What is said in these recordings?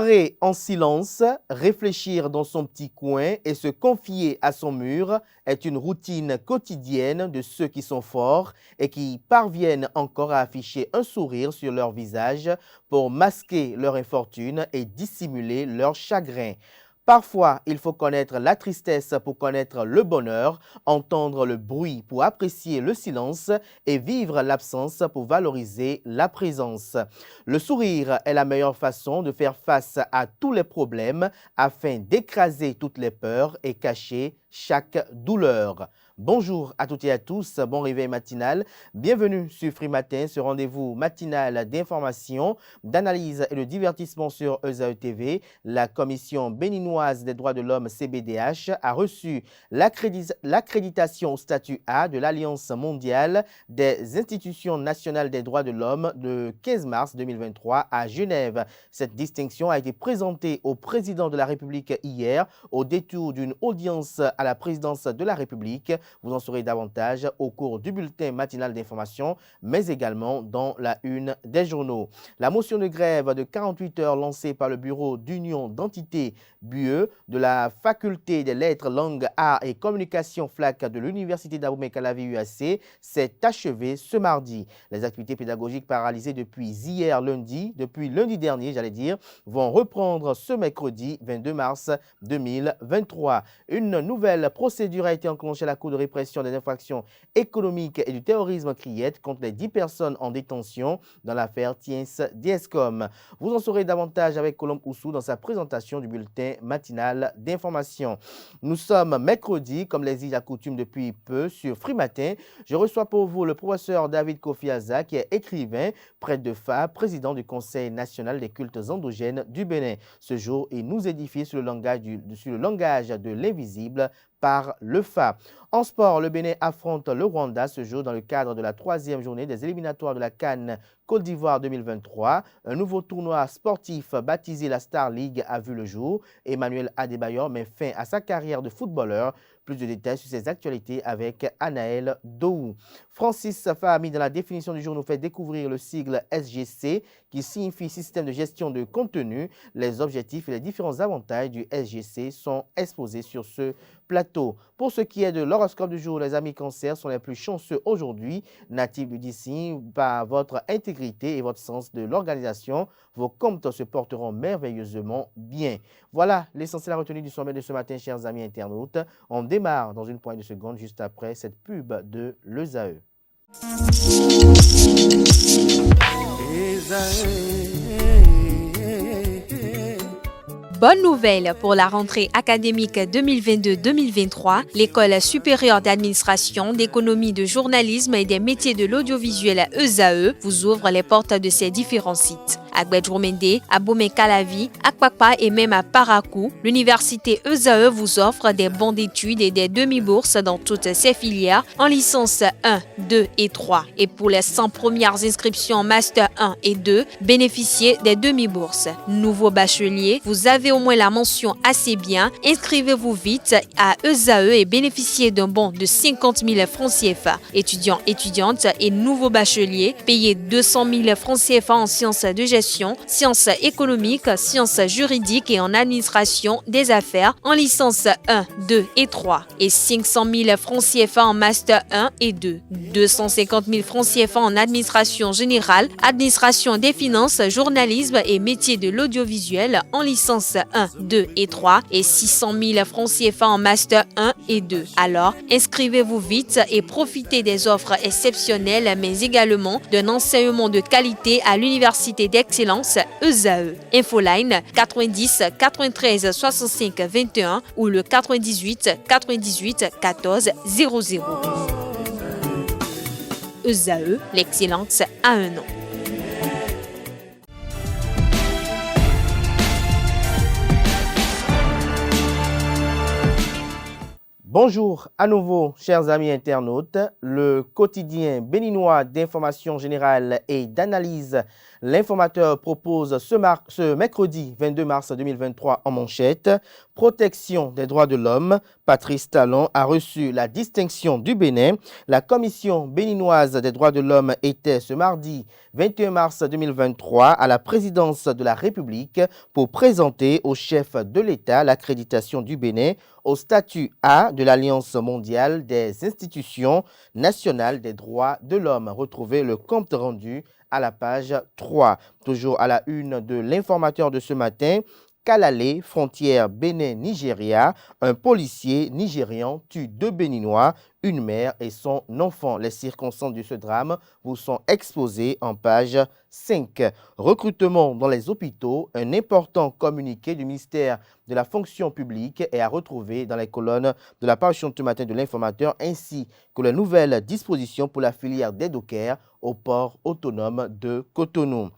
préparer en silence, réfléchir dans son petit coin et se confier à son mur est une routine quotidienne de ceux qui sont forts et qui parviennent encore à afficher un sourire sur leur visage pour masquer leur infortune et dissimuler leur chagrin. Parfois, il faut connaître la tristesse pour connaître le bonheur, entendre le bruit pour apprécier le silence et vivre l'absence pour valoriser la présence. Le sourire est la meilleure façon de faire face à tous les problèmes afin d'écraser toutes les peurs et cacher chaque douleur. Bonjour à toutes et à tous, bon réveil matinal. Bienvenue sur Free Matin, ce rendez-vous matinal d'information, d'analyse et de divertissement sur ESAE TV. La Commission béninoise des droits de l'homme CBDH a reçu l'accréditation au statut A de l'Alliance mondiale des institutions nationales des droits de l'homme le 15 mars 2023 à Genève. Cette distinction a été présentée au président de la République hier au détour d'une audience à la présidence de la République. Vous en saurez davantage au cours du bulletin matinal d'information, mais également dans la une des journaux. La motion de grève de 48 heures lancée par le Bureau d'Union d'entités BUE de la Faculté des lettres, langues, arts et communication FLAC de l'Université d'Abomey-Calavi UAC s'est achevée ce mardi. Les activités pédagogiques paralysées depuis lundi dernier, vont reprendre ce mercredi 22 mars 2023. Une nouvelle procédure a été enclenchée à la Cour de répression des infractions économiques et du terrorisme CRIET contre les 10 personnes en détention dans l'affaire Tiens-Diescom. Vous en saurez davantage avec Colombe Oussou dans sa présentation du bulletin matinal d'information. Nous sommes mercredi, comme les dit à coutume depuis peu, sur Free Matin. Je reçois pour vous le professeur David Kofi Aza, qui est écrivain, prêtre de FA, président du Conseil national des cultes endogènes du Bénin. Ce jour, il nous édifie sur le langage de l'invisible par le FA. En sport, le Bénin affronte le Rwanda ce jour dans le cadre de la 3e journée des éliminatoires de la CAN Côte d'Ivoire 2023. Un nouveau tournoi sportif baptisé la Star League a vu le jour. Emmanuel Adebayor met fin à sa carrière de footballeur. Plus de détails sur ses actualités avec Anaël Dohou. Francis Fahami, dans la définition du jour, nous fait découvrir le sigle SGC qui signifie système de gestion de contenu. Les objectifs et les différents avantages du SGC sont exposés sur ce plateau. Pour ce qui est de l'horoscope du jour, les amis Cancer sont les plus chanceux aujourd'hui. Natifs du DC, par votre intégrité et votre sens de l'organisation, vos comptes se porteront merveilleusement bien. Voilà l'essentiel à retenir du sommet de ce matin, chers amis internautes. On démarre dans une poignée de secondes juste après cette pub de l'ESAE. Bonne nouvelle pour la rentrée académique 2022-2023, l'École supérieure d'administration, d'économie, de journalisme et des métiers de l'audiovisuel ESAE vous ouvre les portes de ses différents sites. À Gbedjomende, à Abomey-Calavi, à Kpakpa et même à Parakou, l'université ESAE vous offre des bons d'études et des demi-bourses dans toutes ses filières en licence 1, 2 et 3. Et pour les 100 premières inscriptions en master 1 et 2, bénéficiez des demi-bourses. Nouveau bachelier, vous avez au moins la mention assez bien, inscrivez-vous vite à ESAE et bénéficiez d'un bon de 50 000 francs CFA. Étudiants, étudiantes et nouveaux bacheliers, payez 200 000 francs CFA en sciences de gestion, sciences économiques, sciences juridiques et en administration des affaires en licence 1, 2 et 3 et 500 000 francs CFA en master 1 et 2, 250 000 francs CFA en administration générale, administration des finances, journalisme et métiers de l'audiovisuel en licence 1, 2 et 3 et 600 000 francs CFA en master 1 et 2. Alors, inscrivez-vous vite et profitez des offres exceptionnelles mais également d'un enseignement de qualité à l'université d'excellence ESAE. Infoline 90 93 65 21 ou le 98 98 14 00. ESAE, l'excellence a un nom. Bonjour à nouveau, chers amis internautes. Le quotidien béninois d'information générale et d'analyse, l'Informateur propose ce mercredi 22 mars 2023 en manchette. Protection des droits de l'homme. Patrice Talon a reçu la distinction du Bénin. La Commission béninoise des droits de l'homme était ce mardi 21 mars 2023 à la présidence de la République pour présenter au chef de l'État l'accréditation du Bénin au statut A de l'Alliance mondiale des institutions nationales des droits de l'homme. Retrouvez le compte rendu à la page 3. Toujours à la une de l'Informateur de ce matin, Kalale, frontière Bénin-Nigeria, un policier nigérian tue 2 Béninois, une mère et son enfant. Les circonstances de ce drame vous sont exposées en page 5. Recrutement dans les hôpitaux, un important communiqué du ministère de la fonction publique est à retrouver dans les colonnes de la parution de ce matin de l'Informateur, ainsi que les nouvelles dispositions pour la filière des dockers au port autonome de Cotonou.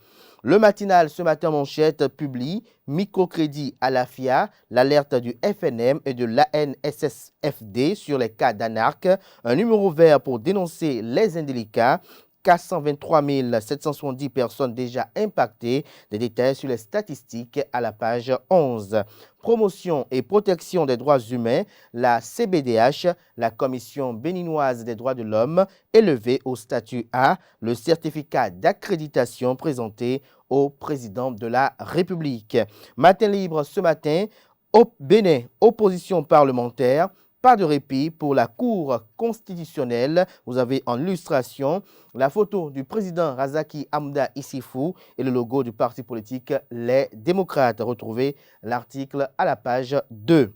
Le matinal ce matin manchette publie microcrédit à la FIA, l'alerte du FNM et de l'ANSSFD sur les cas d'anarque, un numéro vert pour dénoncer les indélicats. 423 770 personnes déjà impactées. Des détails sur les statistiques à la page 11. Promotion et protection des droits humains, la CBDH, la Commission béninoise des droits de l'homme, élevée au statut A, le certificat d'accréditation présenté au président de la République. Matin libre ce matin, au Bénin, opposition parlementaire. Pas de répit pour la Cour constitutionnelle. Vous avez en illustration la photo du président Razaki Hamda Issifou et le logo du parti politique Les Démocrates. Retrouvez l'article à la page 2.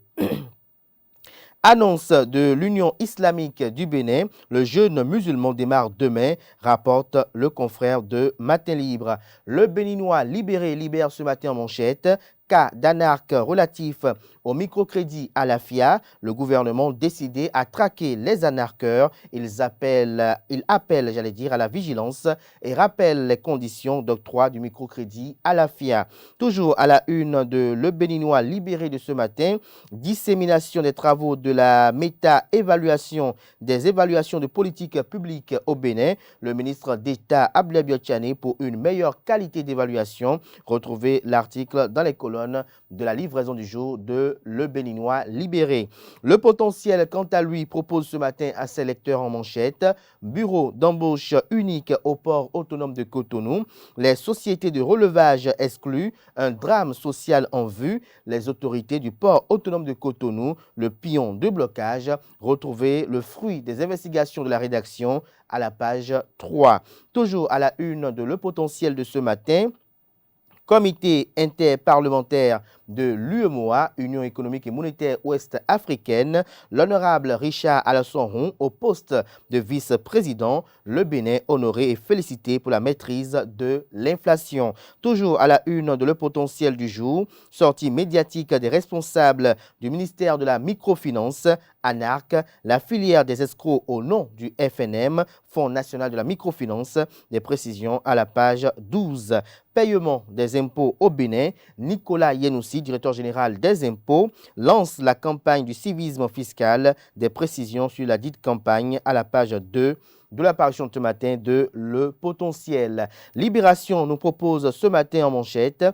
Annonce de l'Union islamique du Bénin, le jeûne musulman démarre demain, rapporte le confrère de Matin Libre. Le Béninois libéré libère ce matin en manchette. Cas d'anarque relatif au microcrédit à la FIA, le gouvernement décidé à traquer les anarqueurs. Il appelle, à la vigilance et rappelle les conditions d'octroi du microcrédit à la FIA. Toujours à la une de Le Béninois libéré de ce matin, dissémination des travaux de la méta-évaluation des évaluations de politique publique au Bénin. Le ministre d'État Ablé Biotchane pour une meilleure qualité d'évaluation. Retrouvez l'article dans les colonnes de la livraison du jour de Le Béninois libéré. Le potentiel, quant à lui, propose ce matin à ses lecteurs en manchette bureau d'embauche unique au port autonome de Cotonou. Les sociétés de relevage exclues, un drame social en vue. Les autorités du port autonome de Cotonou, le pion de blocage. Retrouvez le fruit des investigations de la rédaction à la page 3. Toujours à la une de Le Potentiel de ce matin, Comité interparlementaire de l'UEMOA, Union économique et monétaire ouest-africaine, l'honorable Richard Alassane au poste de vice-président, le Bénin honoré et félicité pour la maîtrise de l'inflation. Toujours à la une de Le Potentiel du jour, sortie médiatique des responsables du ministère de la microfinance, ANARC, la filière des escrocs au nom du FNM, Fonds national de la microfinance, des précisions à la page 12. Paiement des impôts au Bénin, Nicolas Yenoussi, directeur général des impôts, lance la campagne du civisme fiscal, des précisions sur la dite campagne à la page 2 de l'apparition de ce matin de Le Potentiel. Libération nous propose ce matin en manchette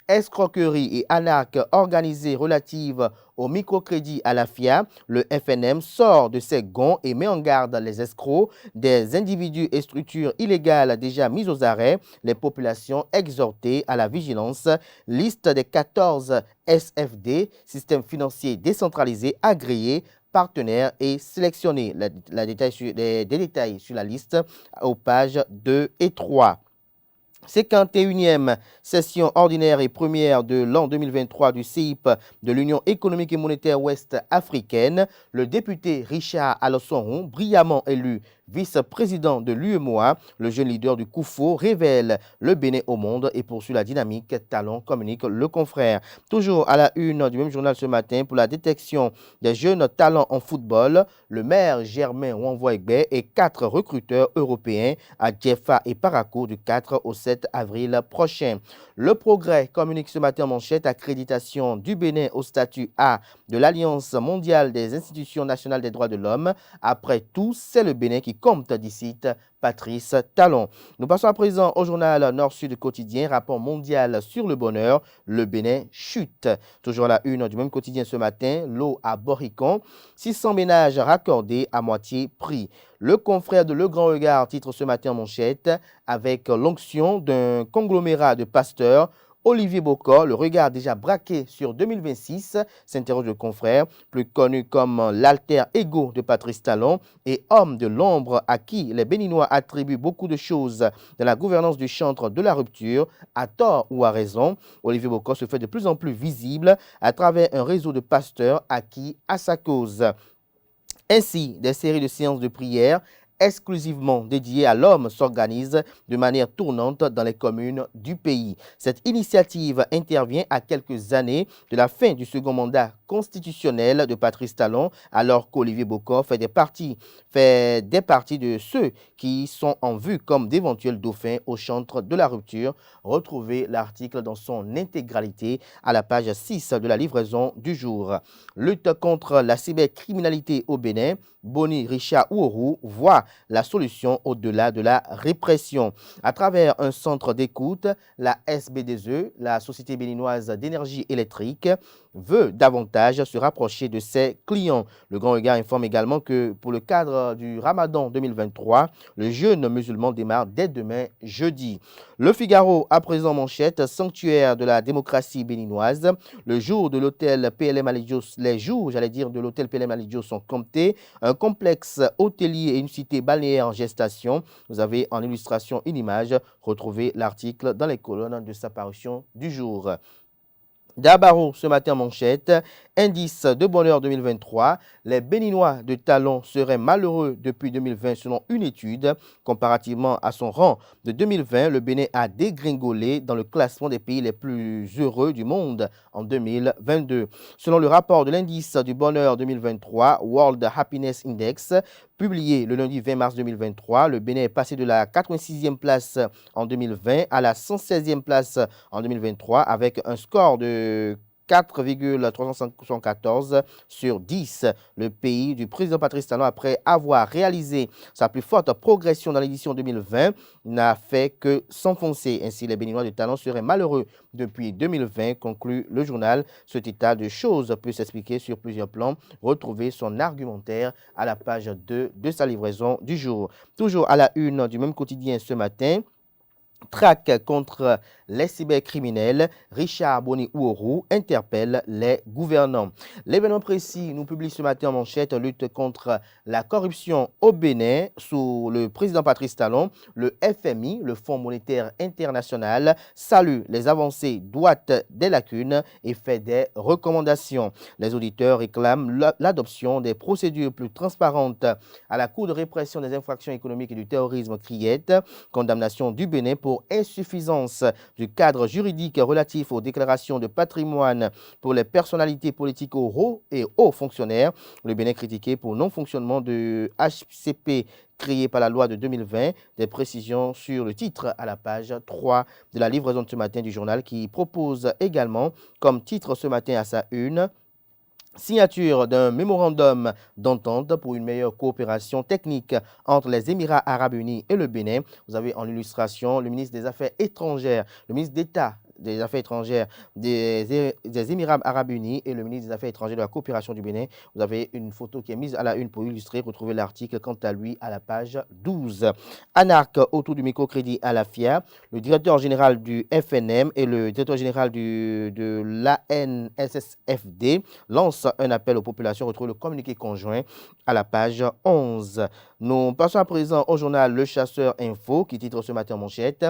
escroquerie et anarque organisée relative au microcrédit à la FIA, le FNM sort de ses gonds et met en garde les escrocs, des individus et structures illégales déjà mises aux arrêts, les populations exhortées à la vigilance, liste des 14 SFD, système financier décentralisé agréé, partenaires et sélectionnés. Les détails sur la liste aux pages 2 et 3. 51e session ordinaire et première de l'an 2023 du CIP de l'Union économique et monétaire ouest-africaine. Le député Richard Alassane, brillamment élu vice-président de l'UEMOA, le jeune leader du COUFO, révèle le Bénin au monde et poursuit la dynamique talent, communique le confrère. Toujours à la une du même journal ce matin, pour la détection des jeunes talents en football, le maire Germain Wanvoegbe et 4 recruteurs européens à Djefa et Parakou du 4 au 7 avril prochain. Le Progrès communique ce matin en manchette accréditation du Bénin au statut A de l'Alliance mondiale des institutions nationales des droits de l'homme. Après tout, c'est le Bénin qui compte, d'ici Patrice Talon. Nous passons à présent au journal Nord-Sud quotidien, rapport mondial sur le bonheur, le Bénin chute. Toujours à la une du même quotidien ce matin, l'eau à Boricon, 600 ménages raccordés à moitié prix. Le confrère de Le Grand Regard titre ce matin en manchette avec l'onction d'un conglomérat de pasteurs. Olivier Bocor, le regard déjà braqué sur 2026, s'interroge le confrère, plus connu comme l'alter ego de Patrice Talon et homme de l'ombre à qui les Béninois attribuent beaucoup de choses dans la gouvernance du chantre de la rupture, à tort ou à raison. Olivier Bocor se fait de plus en plus visible à travers un réseau de pasteurs acquis à sa cause. Ainsi, des séries de séances de prière exclusivement dédiées à l'homme s'organisent de manière tournante dans les communes du pays. Cette initiative intervient à quelques années de la fin du second mandat constitutionnel de Patrice Talon, alors qu'Olivier Bocor fait des parties de ceux qui sont en vue comme d'éventuels dauphins au chantre de la rupture. Retrouvez l'article dans son intégralité à la page 6 de la livraison du jour. Lutte contre la cybercriminalité au Bénin. Boni Richard Ouourou voit la solution au-delà de la répression. À travers un centre d'écoute, la SBDE, la Société béninoise d'énergie électrique, veut davantage se rapprocher de ses clients. Le Grand Regard informe également que pour le cadre du Ramadan 2023, le jeûne musulman démarre dès demain jeudi. Le Figaro, à présent manchette, sanctuaire de la démocratie béninoise. Le jour de l'hôtel PLM Alidio, les jours, de l'hôtel PLM Alidio sont comptés. Un complexe hôtelier et une cité balnéaire en gestation. Vous avez en illustration une image. Retrouvez l'article dans les colonnes de sa parution du jour. D'Abaro, ce matin manchette, indice de bonheur 2023, les Béninois de talent seraient malheureux depuis 2020 selon une étude. Comparativement à son rang de 2020, le Bénin a dégringolé dans le classement des pays les plus heureux du monde en 2022. Selon le rapport de l'indice du bonheur 2023, World Happiness Index, publié le lundi 20 mars 2023, le Bénin est passé de la 86e place en 2020 à la 116e place en 2023 avec un score de 4,374 sur 10. Le pays du président Patrice Talon, après avoir réalisé sa plus forte progression dans l'édition 2020, n'a fait que s'enfoncer. Ainsi, les Béninois de talent seraient malheureux depuis 2020, conclut le journal. Cet état de choses peut s'expliquer sur plusieurs plans. Retrouvez son argumentaire à la page 2 de sa livraison du jour. Toujours à la une du même quotidien ce matin, traque contre les cybercriminels, Richard Boni Ouourou interpelle les gouvernants. L'événement précis nous publie ce matin en manchette lutte contre la corruption au Bénin sous le président Patrice Talon. Le FMI, le Fonds monétaire international, salue les avancées, doigte des lacunes et fait des recommandations. Les auditeurs réclament l'adoption des procédures plus transparentes à la Cour de répression des infractions économiques et du terrorisme CRIET, condamnation du Bénin pour insuffisance du cadre juridique relatif aux déclarations de patrimoine pour les personnalités politiques et hauts fonctionnaires. Le Bénin critiqué pour non-fonctionnement de HCP créé par la loi de 2020. Des précisions sur le titre à la page 3 de la livraison de ce matin du journal qui propose également comme titre ce matin à sa une: signature d'un mémorandum d'entente pour une meilleure coopération technique entre les Émirats arabes unis et le Bénin. Vous avez en illustration le ministre des Affaires étrangères, le ministre d'État des Affaires étrangères des Émirats arabes unis et le ministre des Affaires étrangères de la coopération du Bénin. Vous avez une photo qui est mise à la une pour illustrer. Retrouvez l'article quant à lui à la page 12. Anarque autour du microcrédit à la FIA. Le directeur général du FNM et le directeur général de l'ANSSFD lancent un appel aux populations. Retrouvez le communiqué conjoint à la page 11. Nous passons à présent au journal Le Chasseur Info qui titre ce matin en manchette: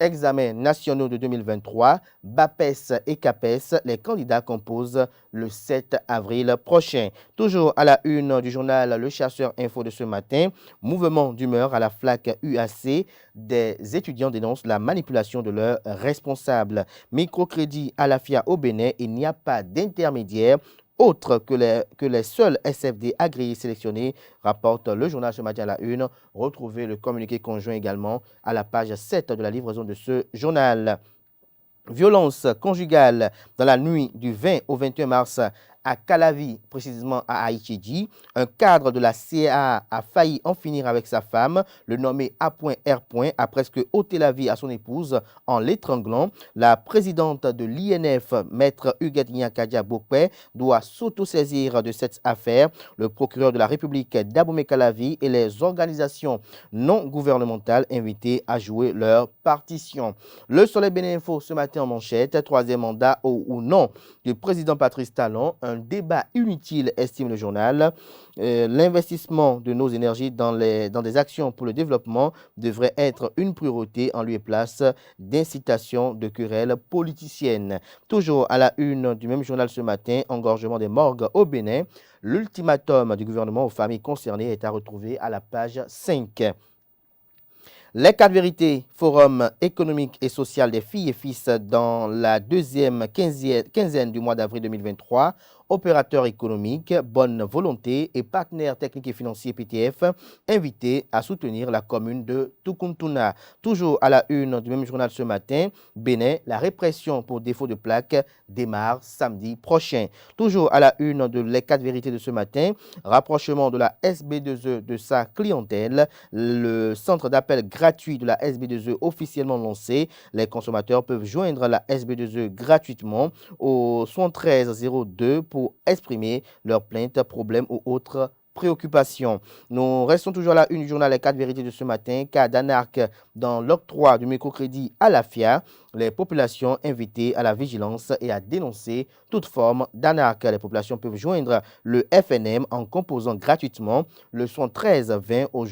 examens nationaux de 2023, BAPES et CAPES, les candidats composent le 7 avril prochain. Toujours à la une du journal Le Chasseur Info de ce matin, mouvement d'humeur à la FLAC UAC, des étudiants dénoncent la manipulation de leurs responsables. Microcrédit à la FIA au Bénin, il n'y a pas d'intermédiaire autre que les seuls SFD agréés sélectionnés, rapporte le journal ce matin à la une. Retrouvez le communiqué conjoint également à la page 7 de la livraison de ce journal. Violence conjugale dans la nuit du 20 au 21 mars à Calavi, précisément à Haïti. Un cadre de la CA a failli en finir avec sa femme, le nommé A.R. a presque ôté la vie à son épouse en l'étranglant. La présidente de l'INF, maître Huguette Nyakadia Bokwe, doit s'autosaisir de cette affaire. Le procureur de la République d'Abomey Calavi et les organisations non gouvernementales invitées à jouer leur partition. Le Soleil Bénin Info ce matin en manchette, troisième mandat ou non du président Patrice Talon, un débat inutile, estime le journal. L'investissement de nos énergies dans des actions pour le développement devrait être une priorité en lieu et place d'incitation de querelles politiciennes. Toujours à la une du même journal ce matin, engorgement des morgues au Bénin. L'ultimatum du gouvernement aux familles concernées est à retrouver à la page 5. Les 4 vérités, forum économique et social des filles et fils dans la deuxième quinzaine du mois d'avril 2023. Opérateurs économiques, bonne volonté et partenaires techniques et financiers PTF invités à soutenir la commune de Tukuntuna. Toujours à la une du même journal ce matin, Bénin, la répression pour défaut de plaque démarre samedi prochain. Toujours à la une de les 4 vérités de ce matin, rapprochement de la SB2E de sa clientèle, le centre d'appel gratuit de la SB2E officiellement lancé. Les consommateurs peuvent joindre la SB2E gratuitement au 7302 pour exprimer leurs plaintes, problèmes ou autres préoccupations. Nous restons toujours à la une du journal Les 4 vérités de ce matin. Cas d'anarque dans l'octroi du microcrédit à la FIA. Les populations invitées à la vigilance et à dénoncer toute forme d'anarque. Les populations peuvent joindre le FNM en composant gratuitement le 7320 aux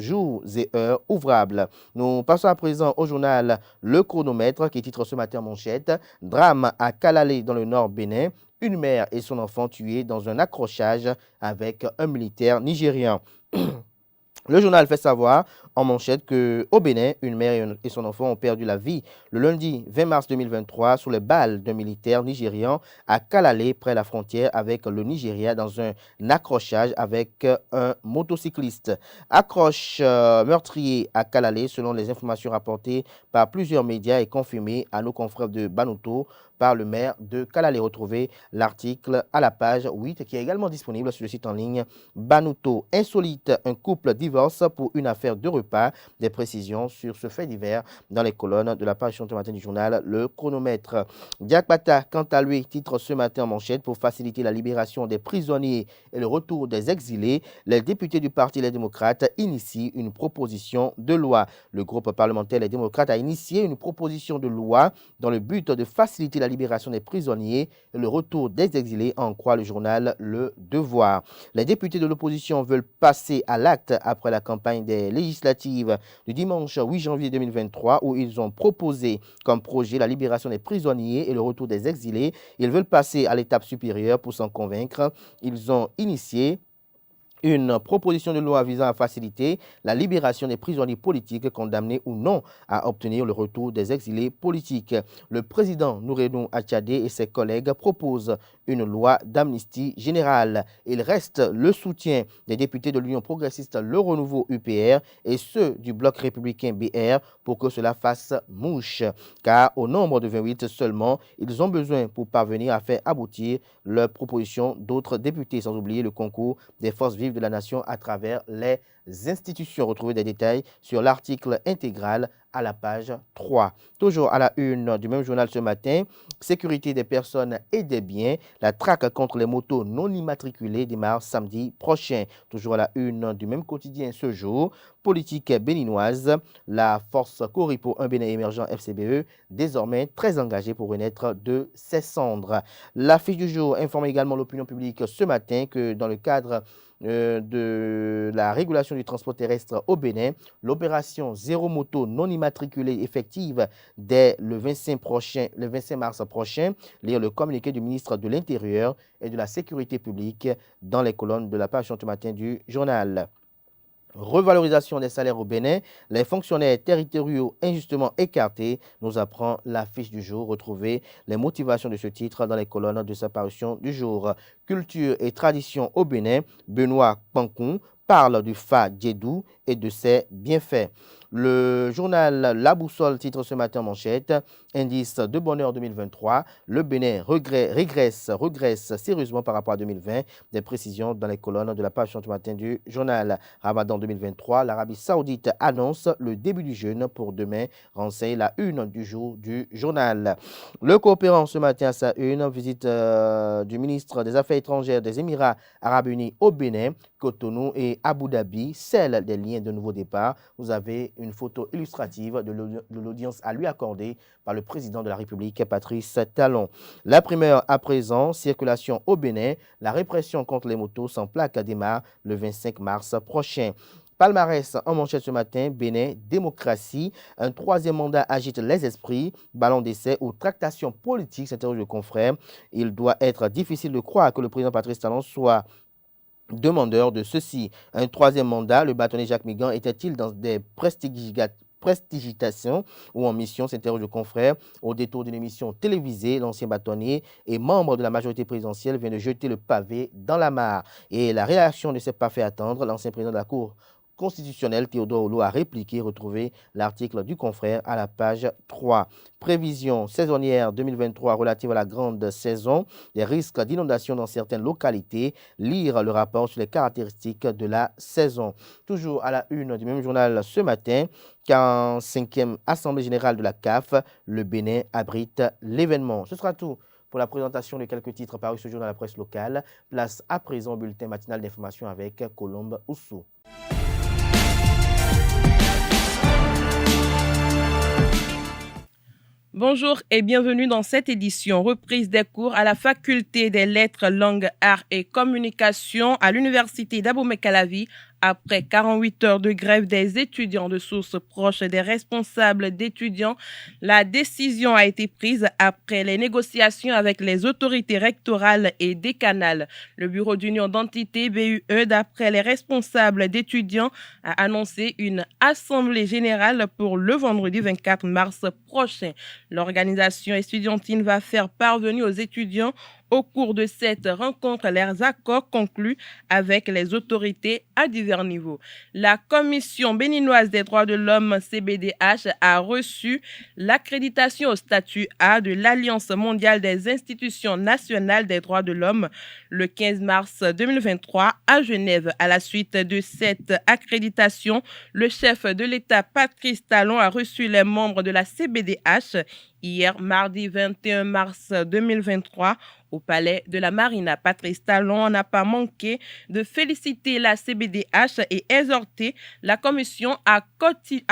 jours et heures ouvrables. Nous passons à présent au journal Le Chronomètre qui titre ce matin en manchette « Drame à Kalalé dans le nord Bénin. Une mère et son enfant tués dans un accrochage avec un militaire nigérian. » Le journal fait savoir en manchette qu'au Bénin, une mère et son enfant ont perdu la vie le lundi 20 mars 2023 sous les balles d'un militaire nigérian à Kalalé, près de la frontière avec le Nigeria, dans un accrochage avec un motocycliste. Accroche meurtrier à Kalalé, selon les informations rapportées par plusieurs médias et confirmées à nos confrères de Banuto par le maire de Kalalé. Retrouvez l'article à la page 8 qui est également disponible sur le site en ligne Banuto. Insolite, un couple divorce pour une affaire de repas. Des précisions sur ce fait divers dans les colonnes de la page ce matin du journal Le Chronomètre. Diakbata, quant à lui, titre ce matin en manchette: pour faciliter la libération des prisonniers et le retour des exilés, les députés du Parti Les Démocrates initient une proposition de loi. Le groupe parlementaire Les Démocrates a initié une proposition de loi dans le but de faciliter la libération des prisonniers et le retour des exilés, en croit le journal Le Devoir. Les députés de l'opposition veulent passer à l'acte après la campagne des législatives du dimanche 8 janvier 2023 où ils ont proposé comme projet la libération des prisonniers et le retour des exilés. Ils veulent passer à l'étape supérieure pour s'en convaincre. Ils ont initié une proposition de loi visant à faciliter la libération des prisonniers politiques condamnés ou non à obtenir le retour des exilés politiques. Le président Nouredou Achadé et ses collègues proposent une loi d'amnistie générale. Il reste le soutien des députés de l'Union progressiste Le Renouveau UPR et ceux du bloc républicain BR pour que cela fasse mouche. Car au nombre de 28 seulement, ils ont besoin pour parvenir à faire aboutir leurs propositions d'autres députés, sans oublier le concours des forces vives de la nation à travers les institutions. Retrouvez des détails sur l'article intégral à la page 3. Toujours à la une du même journal ce matin, sécurité des personnes et des biens, la traque contre les motos non immatriculées démarre samedi prochain. Toujours à la une du même quotidien ce jour, politique béninoise, la force Coripo, un Bénin émergent FCBE, désormais très engagée pour renaître de ses cendres. L'affiche du jour informe également l'opinion publique ce matin que dans le cadre de la régulation du transport terrestre au Bénin. L'opération Zéro Moto non immatriculée effective dès le 25 mars prochain. Lire le communiqué du ministre de l'Intérieur et de la Sécurité publique dans les colonnes de la page ce matin du journal. Revalorisation des salaires au Bénin, les fonctionnaires territoriaux injustement écartés, nous apprend l'affiche du jour. Retrouvez les motivations de ce titre dans les colonnes de sa parution du jour. Culture et tradition au Bénin, Benoît Pankoun parle du Fa Djedou et de ses bienfaits. Le journal La Boussole titre ce matin manchette, indice de bonheur 2023, le Bénin régresse sérieusement par rapport à 2020. Des précisions dans les colonnes de la page ce matin du journal. Ramadan 2023, l'Arabie Saoudite annonce le début du jeûne pour demain, renseigne la une du jour du journal. Le Coopérant ce matin à sa une, visite du ministre des Affaires étrangères des Émirats Arabes Unis au Bénin, Cotonou et Abu Dhabi, celle des liens de nouveau départ. Vous avez une photo illustrative de l'audience à lui accordée par le président de la République, Patrice Talon. La primeur à présent, circulation au Bénin, la répression contre les motos sans plaque démarre le 25 mars prochain. Palmarès en manchette ce matin, Bénin, démocratie, un troisième mandat agite les esprits, ballon d'essai ou tractation politique, s'interroge le confrère. Il doit être difficile de croire que le président Patrice Talon soit demandeur de ceci. Un troisième mandat, le bâtonnier Jacques Migan était-il dans des prestigitations ou en mission, s'interroge le confrère. Au détour d'une émission télévisée, l'ancien bâtonnier et membre de la majorité présidentielle vient de jeter le pavé dans la mare. Et la réaction ne s'est pas fait attendre. L'ancien président de la Cour constitutionnelle, Théodore Oulou, a répliqué. Retrouvez l'article du confrère à la page 3. Prévision saisonnière 2023 relative à la grande saison, des risques d'inondation dans certaines localités. Lire le rapport sur les caractéristiques de la saison. Toujours à la une du même journal ce matin, 45e Assemblée générale de la CAF, le Bénin abrite l'événement. Ce sera tout pour la présentation de quelques titres parus ce jour dans la presse locale. Place à présent au bulletin matinal d'information avec Colombe Oussou. Bonjour et bienvenue dans cette édition. Reprise des cours à la faculté des lettres, langues, arts et communication à l'université d'Abomey-Calavi après 48 heures de grève des étudiants. De sources proches des responsables d'étudiants, la décision a été prise après les négociations avec les autorités rectorales et décanales. Le bureau d'union d'entités BUE, d'après les responsables d'étudiants, a annoncé une assemblée générale pour le vendredi 24 mars prochain. L'organisation estudiantine va faire parvenir aux étudiants au cours de cette rencontre leurs accords conclus avec les autorités à divers niveaux. La Commission béninoise des droits de l'homme CBDH a reçu l'accréditation au statut A de l'Alliance mondiale des institutions nationales des droits de l'homme le 15 mars 2023 à Genève. À la suite de cette accréditation, le chef de l'État Patrice Talon a reçu les membres de la CBDH hier, mardi 21 mars 2023, au palais de la Marina. Patrice Talon n'a pas manqué de féliciter la CBDH et exhorter la commission à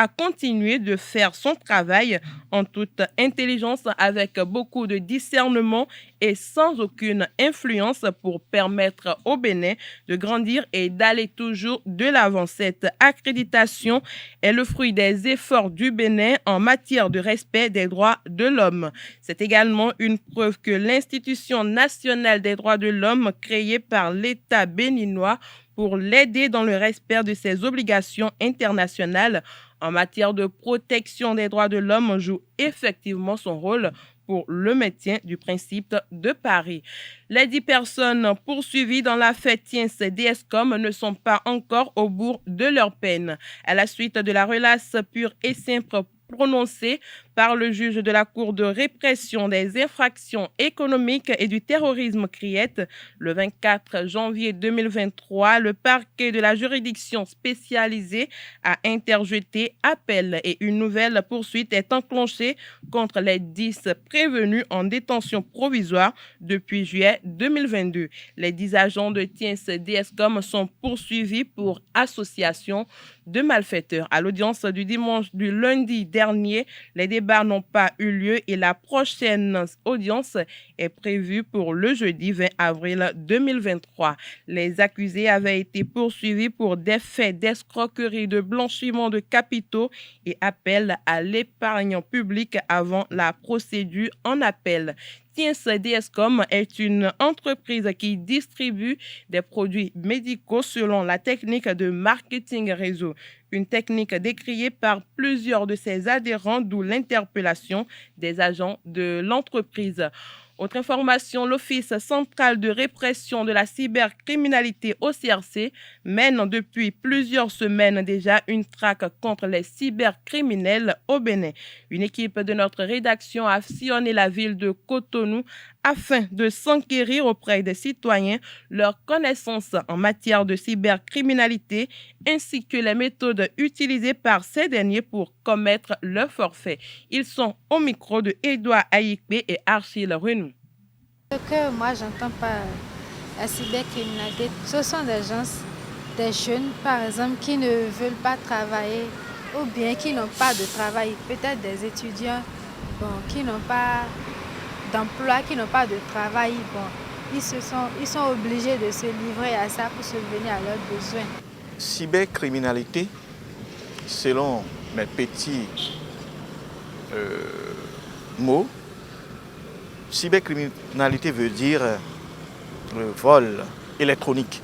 continuer de faire son travail en toute intelligence, avec beaucoup de discernement et sans aucune influence pour permettre au Bénin de grandir et d'aller toujours de l'avant. Cette accréditation est le fruit des efforts du Bénin en matière de respect des droits de l'homme. C'est également une preuve que l'institution nationale des droits de l'homme créée par l'État béninois pour l'aider dans le respect de ses obligations internationales en matière de protection des droits de l'homme joue effectivement son rôle pour le maintien du principe de Paris. Les 10 personnes poursuivies dans l'affaire Tiens-DSCOM ne sont pas encore au bout de leur peine. À la suite de la relaxe pure et simple prononcée par le juge de la Cour de répression des infractions économiques et du terrorisme CRIET, le 24 janvier 2023, le parquet de la juridiction spécialisée a interjeté appel et une nouvelle poursuite est enclenchée contre les 10 prévenus en détention provisoire depuis juillet 2022. Les 10 agents de Tiens-DSCOM sont poursuivis pour association de malfaiteurs. À l'audience du lundi dernier, les débats débats n'ont pas eu lieu et la prochaine audience est prévue pour le jeudi 20 avril 2023. Les accusés avaient été poursuivis pour des faits d'escroquerie, de blanchiment de capitaux et appel à l'épargne publique avant la procédure en appel. DSCOM est une entreprise qui distribue des produits médicaux selon la technique de marketing réseau, une technique décriée par plusieurs de ses adhérents, d'où l'interpellation des agents de l'entreprise. Autre information, l'Office central de répression de la cybercriminalité OCRC mène depuis plusieurs semaines déjà une traque contre les cybercriminels au Bénin. Une équipe de notre rédaction a sillonné la ville de Cotonou afin de s'enquérir auprès des citoyens leurs connaissances en matière de cybercriminalité ainsi que les méthodes utilisées par ces derniers pour commettre leurs forfaits. Ils sont au micro de Edouard Aïkbe et Achille Renou. Ce que moi j'entends par la cybercriminalité, ce sont des gens, des jeunes par exemple qui ne veulent pas travailler ou bien qui n'ont pas de travail, peut-être des étudiants qui n'ont pas d'emploi, qui n'ont pas de travail. Ils sont obligés de se livrer à ça pour subvenir à leurs besoins. Cybercriminalité, selon mes petits mots, cybercriminalité veut dire le vol électronique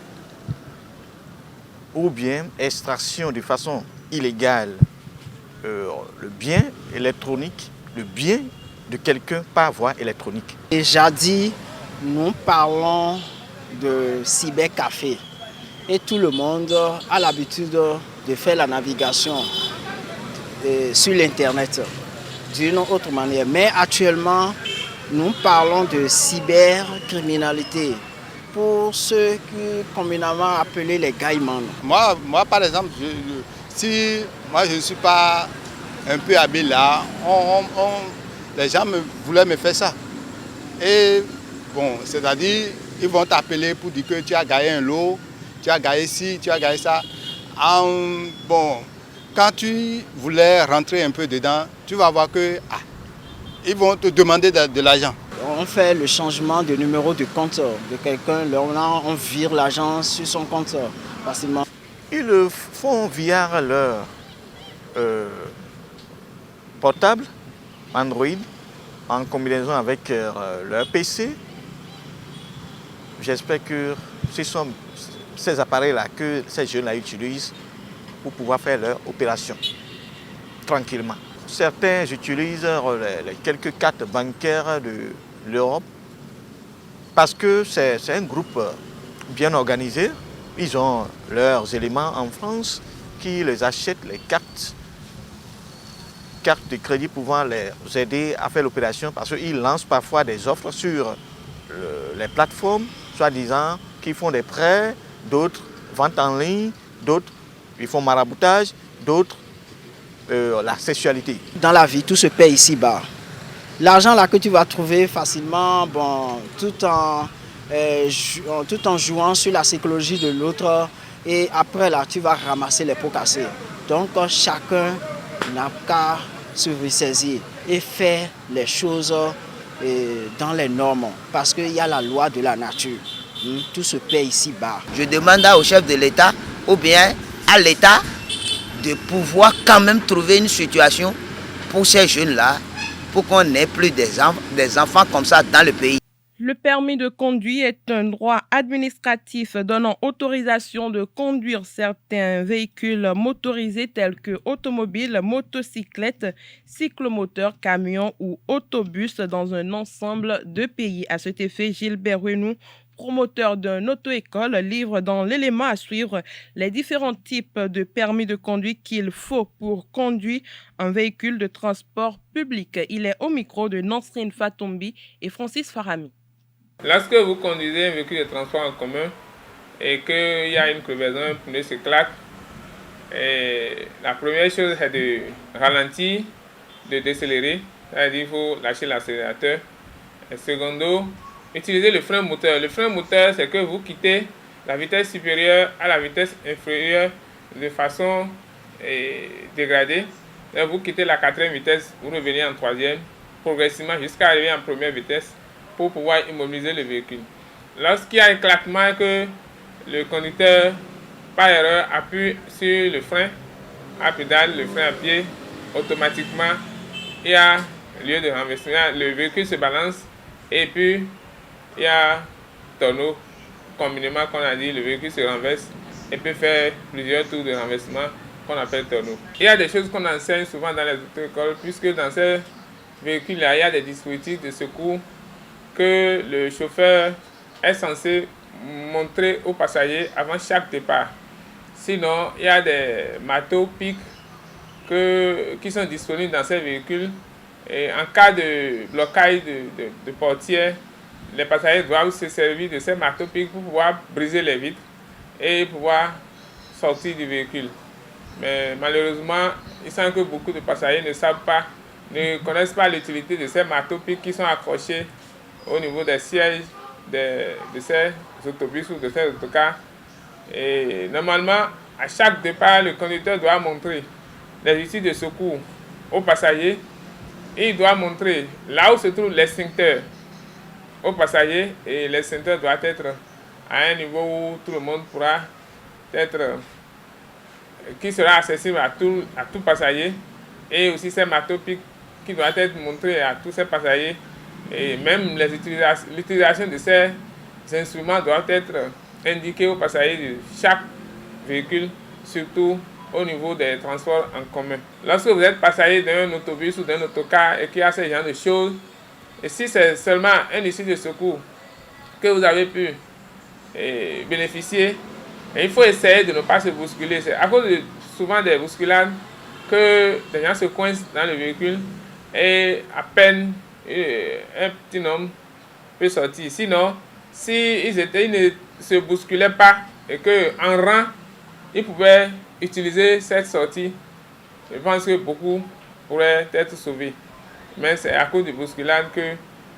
ou bien extraction de façon illégale le bien électronique, le bien de quelqu'un par voie électronique. Et jadis, nous parlons de cybercafé et tout le monde a l'habitude de faire la navigation sur l'Internet d'une autre manière. Mais actuellement, nous parlons de cybercriminalité pour ceux qui communément appelés les gaïmans. Moi, par exemple, si moi je ne suis pas un peu habile là, les gens voulaient me faire ça. Et bon, c'est-à-dire, ils vont t'appeler pour dire que tu as gagné un lot, tu as gagné ci, tu as gagné ça. Quand tu voulais rentrer un peu dedans, tu vas voir que ils vont te demander de l'argent. On fait le changement de numéro de compte de quelqu'un, on vire l'argent sur son compte facilement. Ils le font via leur portable, Android, en combinaison avec leur PC. J'espère que ce sont ces appareils-là que ces jeunes-là utilisent pour pouvoir faire leur opération tranquillement. Certains utilisent les quelques cartes bancaires de l'Europe parce que c'est un groupe bien organisé. Ils ont leurs éléments en France qui les achètent les cartes de crédit pouvant les aider à faire l'opération parce qu'ils lancent parfois des offres sur les plateformes, soi-disant qu'ils font des prêts, d'autres ventes en ligne, d'autres ils font maraboutage, d'autres la sexualité. Dans la vie, tout se paie ici-bas. L'argent là que tu vas trouver facilement, tout en jouant sur la psychologie de l'autre, et après là, tu vas ramasser les pots cassés. Donc chacun n'a qu'à se ressaisir et faire les choses dans les normes, parce qu'il y a la loi de la nature. Tout se paie ici-bas. Je demande au chef de l'État ou bien à l'État de pouvoir quand même trouver une situation pour ces jeunes-là, pour qu'on n'ait plus des enfants comme ça dans le pays. Le permis de conduire est un droit administratif donnant autorisation de conduire certains véhicules motorisés tels que automobiles, motocyclettes, cyclomoteurs, camions ou autobus dans un ensemble de pays. À cet effet, Gilbert Renou, promoteur d'une auto-école, livre dans l'élément à suivre les différents types de permis de conduire qu'il faut pour conduire un véhicule de transport public. Il est au micro de Nansrine Fatombi et Francis Farami. Lorsque vous conduisez un véhicule de transport en commun et qu'il y a une crevaison, un pneu se claque, la première chose c'est de ralentir, de décélérer, c'est-à-dire qu'il faut lâcher l'accélérateur. Et secondo, utilisez le frein moteur. Le frein moteur, c'est que vous quittez la vitesse supérieure à la vitesse inférieure de façon dégradée Et vous quittez la 4e vitesse, vous revenez en 3e, progressivement jusqu'à arriver en 1re vitesse pour pouvoir immobiliser le véhicule. Lorsqu'il y a éclatement et que le conducteur, par erreur, appuie sur le frein à pédale, le frein à pied, automatiquement, il y a lieu de renversement. Le véhicule se balance et puis il y a tonneau, communément qu'on a dit, le véhicule se renverse et peut faire plusieurs tours de renversement qu'on appelle tonneau. Il y a des choses qu'on enseigne souvent dans les auto-écoles, puisque dans ces véhicules-là, il y a des dispositifs de secours que le chauffeur est censé montrer aux passagers avant chaque départ. Sinon, il y a des marteaux pics qui sont disponibles dans ces véhicules. Et en cas de blocage de portière, les passagers doivent se servir de ces marteaux pics pour pouvoir briser les vitres et pouvoir sortir du véhicule. Mais malheureusement, il semble que beaucoup de passagers ne connaissent pas l'utilité de ces marteaux pics qui sont accrochés au niveau des sièges de ces autobus ou de ces autocars. Et normalement, à chaque départ, le conducteur doit montrer les outils de secours aux passagers et il doit montrer là où se trouve l'extincteur aux passagers, et l'extincteur doit être à un niveau où tout le monde pourra qui sera accessible à tout passager, et aussi ces marteaux pics qui doivent être montrés à tous ces passagers, et même l'utilisation de ces instruments doit être indiquée aux passagers de chaque véhicule, surtout au niveau des transports en commun. Lorsque vous êtes passager d'un autobus ou d'un autocar et qu'il y a ce genre de choses, et si c'est seulement un outil de secours que vous avez pu bénéficier, il faut essayer de ne pas se bousculer. C'est à cause souvent des bousculades que les gens se coincent dans le véhicule et à peine un petit homme peut sortir. Sinon, s'ils ne se bousculaient pas et qu'en rang, ils pouvaient utiliser cette sortie, je pense que beaucoup pourraient être sauvés. Mais c'est à cause de bousculade que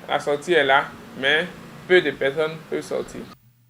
la sortie est là, mais peu de personnes peuvent sortir.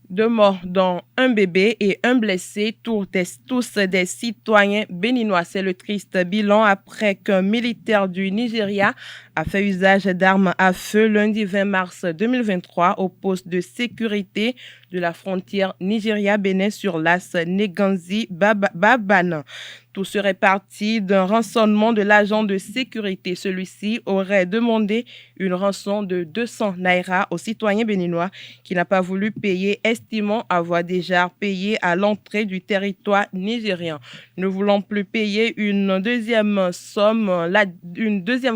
2 morts, dont un bébé et un blessé, tous des citoyens béninois. C'est le triste bilan après qu'un militaire du Nigeria a fait usage d'armes à feu lundi 20 mars 2023 au poste de sécurité de la frontière Nigeria-Bénin sur l'as Neganzi-Babana. Tout serait parti d'un rançonnement de l'agent de sécurité. Celui-ci aurait demandé une rançon de 200 naira au citoyen béninois qui n'a pas voulu payer, estimant avoir déjà payé à l'entrée du territoire nigérien. Ne voulant plus payer une deuxième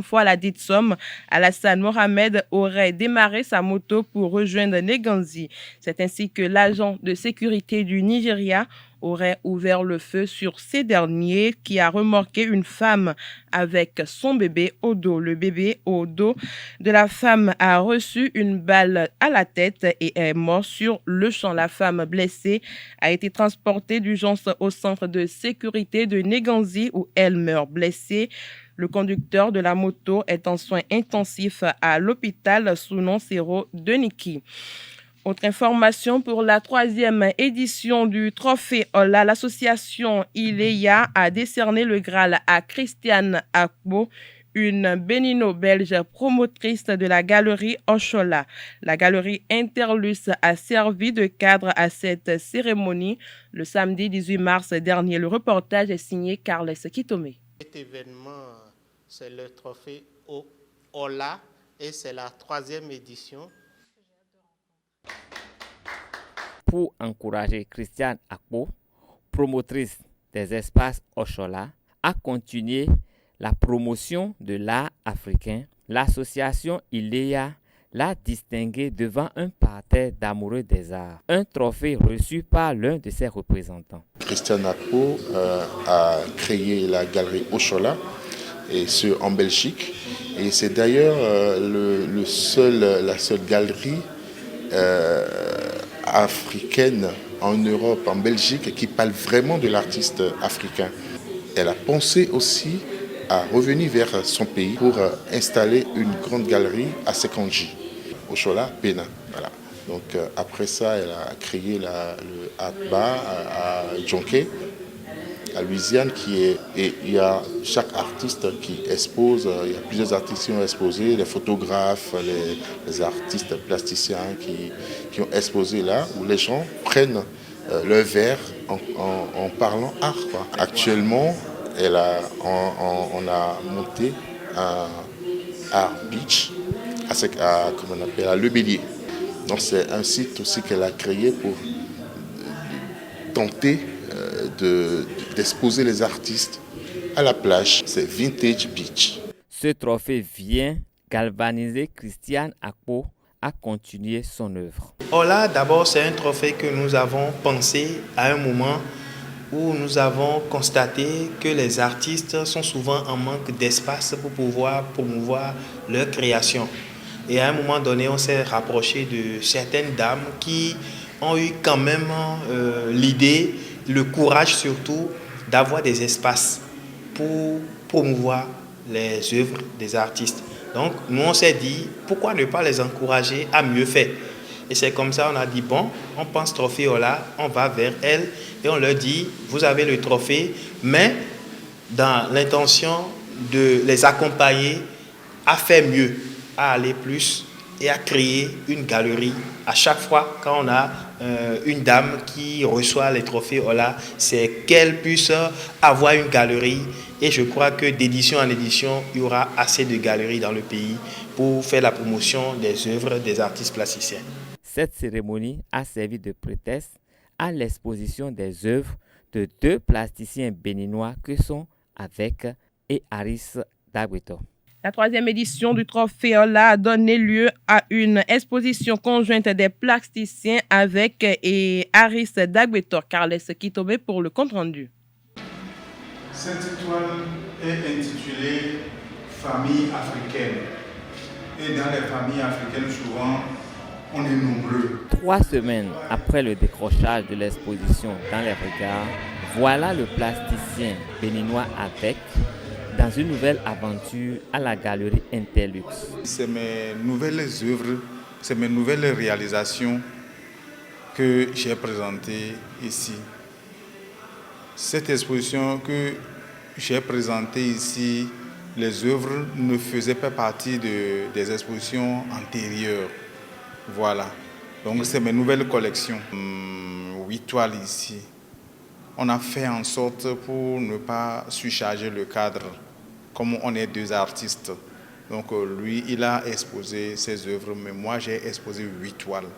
fois la dite somme, Alassane Mohamed aurait démarré sa moto pour rejoindre Neganzi. C'est ainsi que l'agent de sécurité du Nigeria aurait ouvert le feu sur ces derniers, qui a remorqué une femme avec son bébé au dos. Le bébé au dos de la femme a reçu une balle à la tête et est mort sur le champ. La femme blessée a été transportée d'urgence au centre de sécurité de Neganzi où elle meurt blessée. Le conducteur de la moto est en soins intensifs à l'hôpital Sounon-Sero de Niki. Autre information, pour la 3e édition du Trophée Ola, l'association Ileya a décerné le Graal à Christiane Akpo, une bénino-belge promotrice de la galerie Oshola. La galerie Interluce a servi de cadre à cette cérémonie le samedi 18 mars dernier. Le reportage est signé Carles Kitome. Cet événement, c'est le Trophée Ola et c'est la 3e édition. Pour encourager Christiane Akpo, promotrice des espaces Oshola, à continuer la promotion de l'art africain, l'association Ileya l'a distinguée devant un parterre d'amoureux des arts, un trophée reçu par l'un de ses représentants. Christiane Akpo a créé la galerie Oshola en Belgique, et c'est d'ailleurs la seule galerie africaine en Europe, en Belgique, qui parle vraiment de l'artiste africain. Elle a pensé aussi à revenir vers son pays pour installer une grande galerie à Sekanji, Oshola, Bénin. Voilà. Donc après ça, elle a créé le Atba à Djonké. à Louisiane et il y a chaque artiste qui expose, il y a plusieurs artistes qui ont exposé, les photographes, les artistes plasticiens qui ont exposé là, où les gens prennent leur verre en parlant art, quoi. Actuellement, on a monté un Art Beach à Le Bélier. Donc c'est un site aussi qu'elle a créé pour tenter d'exposer les artistes à la plage. C'est Vintage Beach. Ce trophée vient galvaniser Christiane Akpo à continuer son œuvre. Ola, d'abord, c'est un trophée que nous avons pensé à un moment où nous avons constaté que les artistes sont souvent en manque d'espace pour pouvoir promouvoir leur création. Et à un moment donné, on s'est rapproché de certaines dames qui ont eu quand même l'idée, le courage surtout, d'avoir des espaces pour promouvoir les œuvres des artistes. Donc, nous, on s'est dit, pourquoi ne pas les encourager à mieux faire? Et c'est comme ça, on a dit, bon, on pense trophée Ola, on va vers elles et on leur dit, vous avez le trophée, mais dans l'intention de les accompagner à faire mieux, à aller plus et à créer une galerie. À chaque fois, quand on a une dame qui reçoit les trophées Ola, c'est qu'elle puisse avoir une galerie. Et je crois que d'édition en édition, il y aura assez de galeries dans le pays pour faire la promotion des œuvres des artistes plasticiens. Cette cérémonie a servi de prétexte à l'exposition des œuvres de deux plasticiens béninois que sont Avec et Aris Dagbetor. La 3e édition du Trophée Ola a donné lieu à une exposition conjointe des plasticiens Avec et Aris Dagbetor. Carles Kitobé pour le compte-rendu. Cette toile est intitulée Famille africaine. Et dans les familles africaines, souvent, on est nombreux. 3 semaines après le décrochage de l'exposition dans les regards, voilà le plasticien béninois Avec dans une nouvelle aventure à la galerie Interlux. C'est mes nouvelles œuvres, c'est mes nouvelles réalisations que j'ai présentées ici. Cette exposition que j'ai présentée ici, les œuvres ne faisaient pas partie des expositions antérieures. Voilà. Donc c'est mes nouvelles collections. 8 toiles ici. On a fait en sorte pour ne pas surcharger le cadre, comme on est 2 artistes. Donc lui, il a exposé ses œuvres, mais moi j'ai exposé 8 toiles.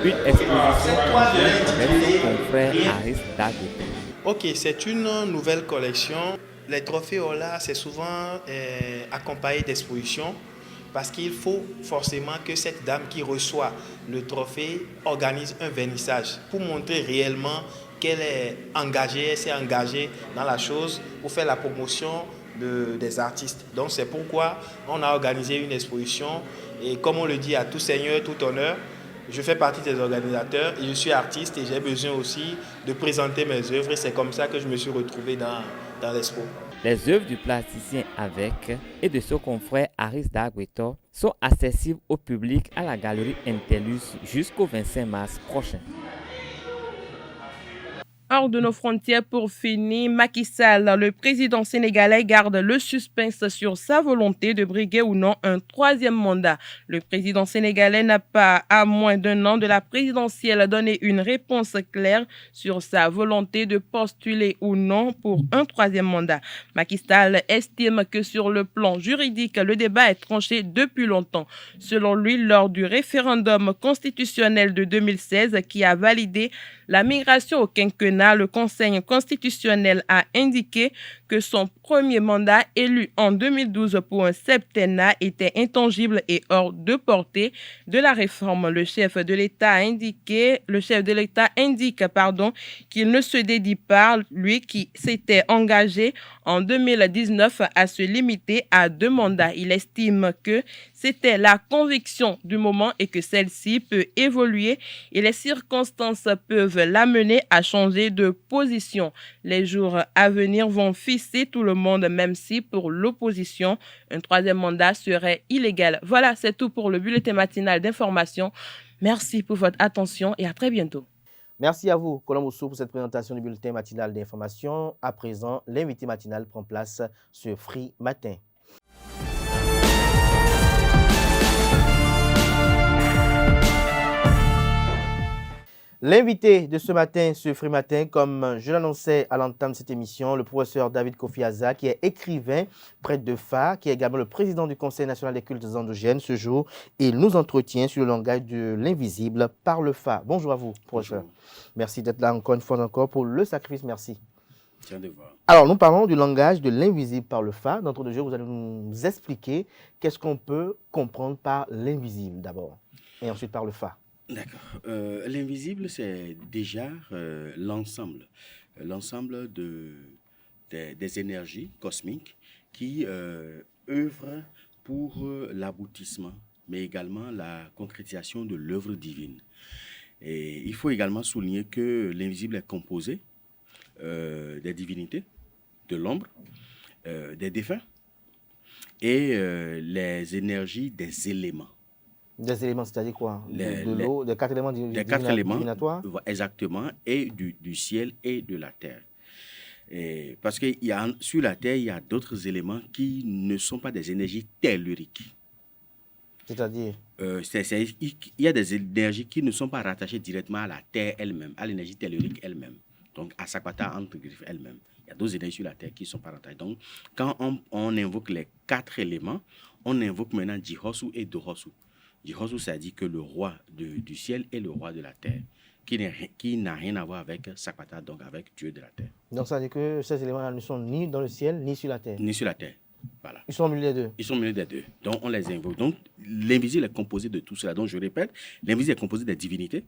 Une exposition avec son confrère Aris Dagbetor. Ok, c'est une nouvelle collection. Les trophées Ola, c'est souvent accompagné d'expositions parce qu'il faut forcément que cette dame qui reçoit le trophée organise un vernissage pour montrer réellement qu'elle est engagée, elle s'est engagée dans la chose pour faire la promotion des artistes. Donc c'est pourquoi on a organisé une exposition et comme on le dit à tout seigneur, tout honneur, je fais partie des organisateurs et je suis artiste et j'ai besoin aussi de présenter mes œuvres et c'est comme ça que je me suis retrouvé dans l'expo. Les œuvres du plasticien Avec et de son confrère Aris Dagbetor sont accessibles au public à la galerie Interlux jusqu'au 25 mars prochain. Hors de nos frontières pour finir, Macky Sall, le président sénégalais, garde le suspense sur sa volonté de briguer ou non un 3e mandat. Le président sénégalais n'a pas, à moins d'1 an de la présidentielle, donné une réponse claire sur sa volonté de postuler ou non pour un 3e mandat. Macky Sall estime que sur le plan juridique, le débat est tranché depuis longtemps. Selon lui, lors du référendum constitutionnel de 2016 qui a validé la migration au quinquennat, le Conseil constitutionnel a indiqué que son premier mandat élu en 2012 pour un septennat était intangible et hors de portée de la réforme. Le chef de l'État indique qu'il ne se dédie pas, lui qui s'était engagé en 2019 à se limiter à 2 mandats. Il estime que c'était la conviction du moment et que celle-ci peut évoluer et les circonstances peuvent l'amener à changer de position. Les jours à venir vont fisser tout le monde, même si pour l'opposition, un 3e mandat serait illégal. Voilà, c'est tout pour le bulletin matinal d'information. Merci pour votre attention et à très bientôt. Merci à vous, Colomboso, pour cette présentation du bulletin matinal d'information. À présent, l'invité matinal prend place sur Free Matin. L'invité de ce matin sur Free Matin, comme je l'annonçais à l'entame de cette émission, le professeur David Kofi Aza, qui est écrivain, prêtre de Fa, qui est également le président du Conseil national des cultes endogènes. Ce jour, il nous entretient sur le langage de l'invisible par le Fa. Bonjour à vous, professeur. Merci d'être là encore une fois pour le sacrifice. Merci. Tiens de voir. Alors, nous parlons du langage de l'invisible par le Fa. D'entre deux jeux, vous allez nous expliquer qu'est-ce qu'on peut comprendre par l'invisible d'abord, et ensuite par le Fa. D'accord. L'invisible, c'est déjà l'ensemble des énergies cosmiques qui œuvrent pour l'aboutissement, mais également la concrétisation de l'œuvre divine. Et il faut également souligner que l'invisible est composé des divinités, de l'ombre, des défunts et les énergies des éléments. Des éléments, c'est-à-dire quoi? De l'eau, des 4 éléments divinatoires? Exactement, et du ciel et de la terre. Et parce que sur la terre, il y a d'autres éléments qui ne sont pas des énergies telluriques. C'est-à-dire? Il y a des énergies qui ne sont pas rattachées directement à la terre elle-même, à l'énergie tellurique elle-même. Donc, à Sakwata entre griffes elle-même. Il y a d'autres énergies sur la terre qui ne sont pas rattachées. Donc, quand on invoque les 4 éléments, on invoque maintenant Jihosu et Dohosu. Jihosu, ça dit que le roi du ciel est le roi de la terre, qui n'a rien à voir avec Sakwata, donc avec Dieu de la terre. Donc ça veut dire que ces éléments-là ne sont ni dans le ciel, ni sur la terre. Ni sur la terre, voilà. Ils sont au milieu des deux. Ils sont au milieu des deux, donc on les invoque. Donc l'invisible est composé de tout cela. Donc je répète, l'invisible est composé des divinités,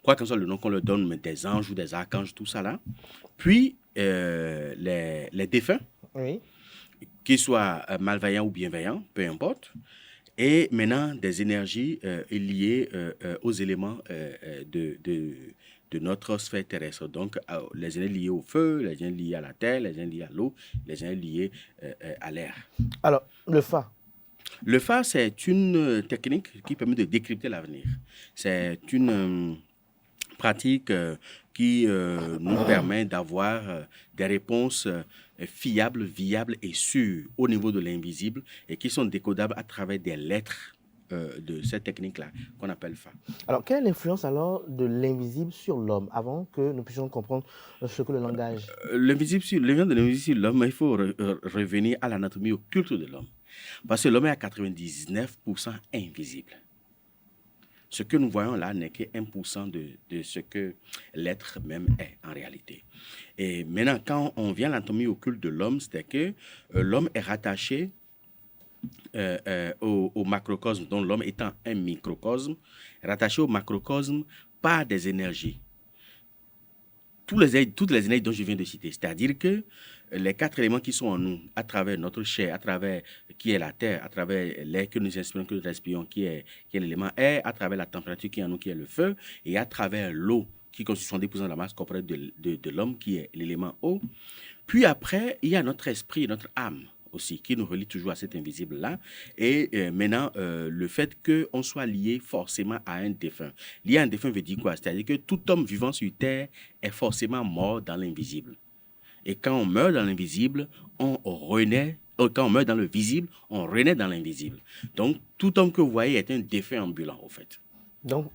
quoi qu'en soit le nom qu'on leur donne, mais des anges ou des archanges, tout ça là. Puis les défunts, qu'ils soient malveillants ou bienveillants, peu importe. Et maintenant, des énergies liées aux éléments de notre sphère terrestre. Donc, les énergies liées au feu, les énergies liées à la terre, les énergies liées à l'eau, les énergies liées à l'air. Alors, le Fa. Le Fa, c'est une technique qui permet de décrypter l'avenir. C'est une pratique qui nous permet d'avoir des réponses fiables, viables et sûres au niveau de l'invisible et qui sont décodables à travers des lettres de cette technique-là qu'on appelle Fa. Alors, quelle est l'influence alors de l'invisible sur l'homme avant que nous puissions comprendre ce que le langage... L'invisible sur l'homme, il faut revenir à l'anatomie occulte de l'homme. Parce que l'homme est à 99% invisible. Ce que nous voyons là n'est que 1% de ce que l'être même est en réalité. Et maintenant, quand on vient à l'anatomie occulte de l'homme, c'est que l'homme est rattaché au macrocosme, dont l'homme étant un microcosme, rattaché au macrocosme par des énergies. Toutes les énergies dont je viens de citer, c'est-à-dire que les 4 éléments qui sont en nous, à travers notre chair, à travers qui est la terre, à travers l'air que nous inspirons, que nous respirons, qui est l'élément air, à travers la température qui est en nous, qui est le feu, et à travers l'eau, qui constitue 70% de la masse corporelle de l'homme, qui est l'élément eau. Puis après, il y a notre esprit, notre âme aussi, qui nous relie toujours à cet invisible-là. Et maintenant, le fait qu'on soit lié forcément à un défunt. Lié à un défunt veut dire quoi? C'est-à-dire que tout homme vivant sur Terre est forcément mort dans l'invisible. Et quand on meurt dans l'invisible, on renaît. Quand on meurt dans le visible, on renaît dans l'invisible. Donc, tout homme que vous voyez est un défunt ambulant, au fait. Donc,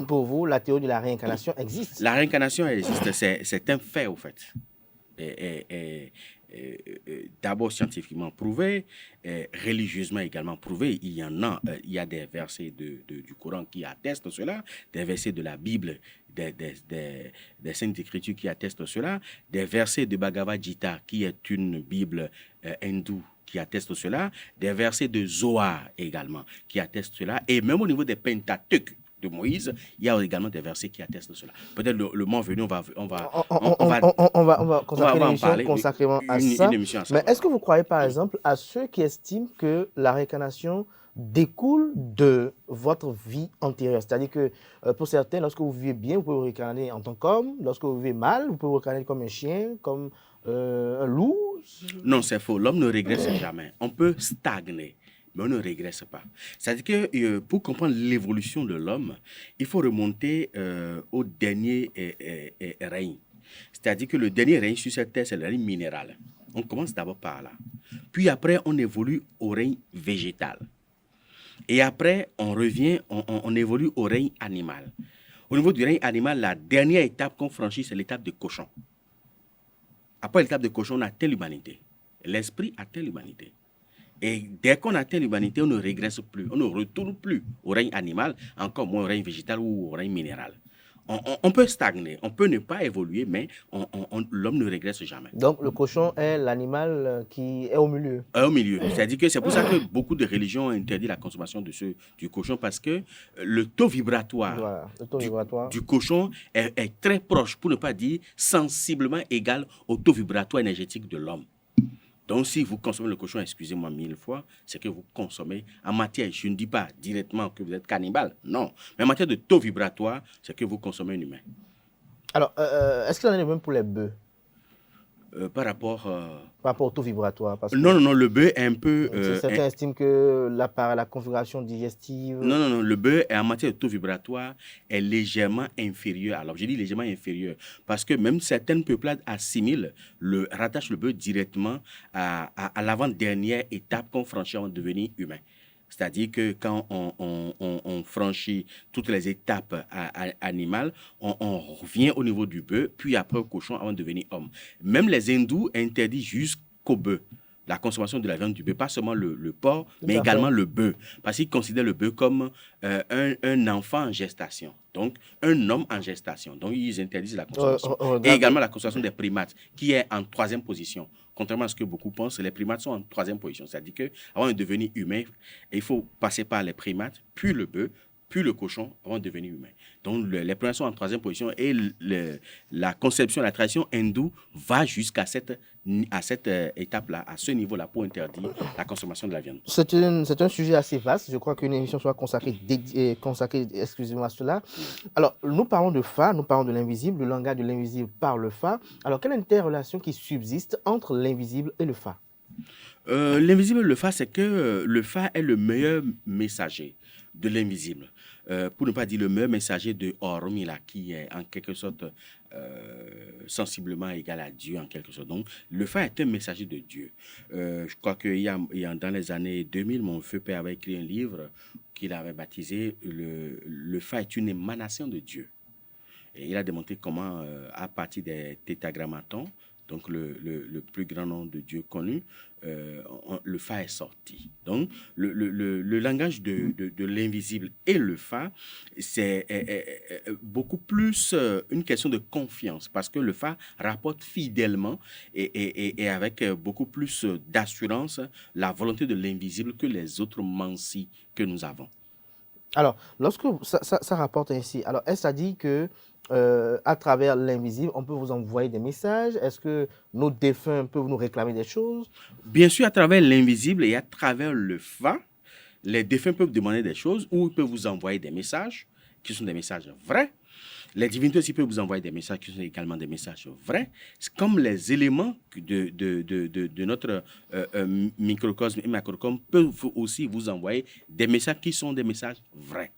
pour vous, la théorie de la réincarnation existe? La réincarnation existe, c'est un fait, au fait. D'abord scientifiquement prouvé, religieusement également prouvé. Il y a des versets du Coran qui attestent cela, des versets de la Bible, des Saintes Écritures qui attestent cela, des versets de Bhagavad Gita, qui est une Bible hindoue, qui attestent cela, des versets de Zohar également, qui attestent cela, et même au niveau des Pentateuques de Moïse, il y a également des versets qui attestent cela. Peut-être le moment venu, on va consacrer une émission consacrément à ça. Mais est-ce que vous croyez par exemple à ceux qui estiment que la réincarnation découle de votre vie antérieure? C'est-à-dire que pour certains, lorsque vous vivez bien, vous pouvez vous réincarner en tant qu'homme. Lorsque vous vivez mal, vous pouvez vous réincarner comme un chien, comme un loup. Non, c'est faux. L'homme ne régresse jamais. On peut stagner. mais on ne régresse pas. C'est-à-dire que pour comprendre l'évolution de l'homme, il faut remonter au dernier règne. C'est-à-dire que le dernier règne sur cette terre, c'est le règne minéral. On commence d'abord par là. Puis après, on évolue au règne végétal. Et après, on revient, on évolue au règne animal. Au niveau du règne animal, la dernière étape qu'on franchit, c'est l'étape de cochon. Après l'étape de cochon, on atteint l'humanité. L'esprit atteint l'humanité. Et dès qu'on atteint l'humanité, on ne régresse plus, on ne retourne plus au règne animal, encore moins au règne végétal ou au règne minéral. On peut stagner, on peut ne pas évoluer, mais l'homme ne régresse jamais. Donc le cochon est l'animal qui est au milieu. Au milieu. C'est-à-dire que c'est pour ça que beaucoup de religions ont interdit la consommation du cochon, parce que le taux vibratoire, Voilà, le taux vibratoire du cochon est très proche, pour ne pas dire sensiblement égal au taux vibratoire énergétique de l'homme. Donc, si vous consommez le cochon, excusez-moi 1000 fois, c'est que vous consommez en matière, je ne dis pas directement que vous êtes cannibale, non. Mais en matière de taux vibratoire, c'est que vous consommez un humain. Alors, est-ce qu'il en est de même pour les bœufs? Par rapport au taux vibratoire parce que Non, le bœuf est un peu... certains estiment que la configuration digestive... Non, le bœuf, en matière de taux vibratoire, est légèrement inférieur. Alors, je dis légèrement inférieur, parce que même certaines peuplades assimilent, rattachent le bœuf directement à l'avant-dernière étape qu'on franchit avant de devenir humain. C'est-à-dire que quand on franchit toutes les étapes animales, on revient au niveau du bœuf, puis après au cochon avant de devenir homme. Même les hindous interdisent jusqu'au bœuf la consommation de la viande du bœuf, pas seulement le porc, mais également le bœuf. Parce qu'ils considèrent le bœuf comme un enfant en gestation, donc un homme en gestation. Donc ils interdisent la consommation. Et également la consommation des primates, qui est en 3e position. Contrairement à ce que beaucoup pensent, les primates sont en 3e position. C'est-à-dire qu'avant de devenir humain, il faut passer par les primates, puis le bœuf, puis le cochon, avant de devenir humain. Donc les primates sont en 3e position et la conception, la tradition hindoue va jusqu'à cette étape-là, à ce niveau-là, pour interdire la consommation de la viande. C'est un sujet assez vaste. Je crois qu'une émission soit consacrée exclusivement à cela. Alors, nous parlons de Fa, nous parlons de l'invisible, le langage de l'invisible par le Fa. Alors, quelle interrelation qui subsiste entre l'invisible et le Fa? L'invisible et le Fa, c'est que le Fa est le meilleur messager de l'invisible. Pour ne pas dire le meilleur messager de Oromila, qui est en quelque sorte sensiblement égal à Dieu, en quelque sorte. Donc, le Fa est un messager de Dieu. Je crois que dans les années 2000, mon feu père avait écrit un livre qu'il avait baptisé le Fa est une émanation de Dieu. Et il a démontré comment, à partir des tétragrammatons, donc le plus grand nom de Dieu connu, le Fa est sorti. Donc, le langage de l'invisible et le Fa, c'est beaucoup plus une question de confiance, parce que le Fa rapporte fidèlement et avec beaucoup plus d'assurance la volonté de l'invisible que les autres mansis que nous avons. Alors, lorsque ça rapporte ainsi, alors est-ce à dire que à travers l'invisible, on peut vous envoyer des messages? Est-ce que nos défunts peuvent nous réclamer des choses? Bien sûr, à travers l'invisible et à travers le Fa, les défunts peuvent demander des choses ou ils peuvent vous envoyer des messages qui sont des messages vrais. Les divinités aussi peuvent vous envoyer des messages qui sont également des messages vrais. C'est comme les éléments de notre microcosme et macrocosme peuvent aussi vous envoyer des messages qui sont des messages vrais.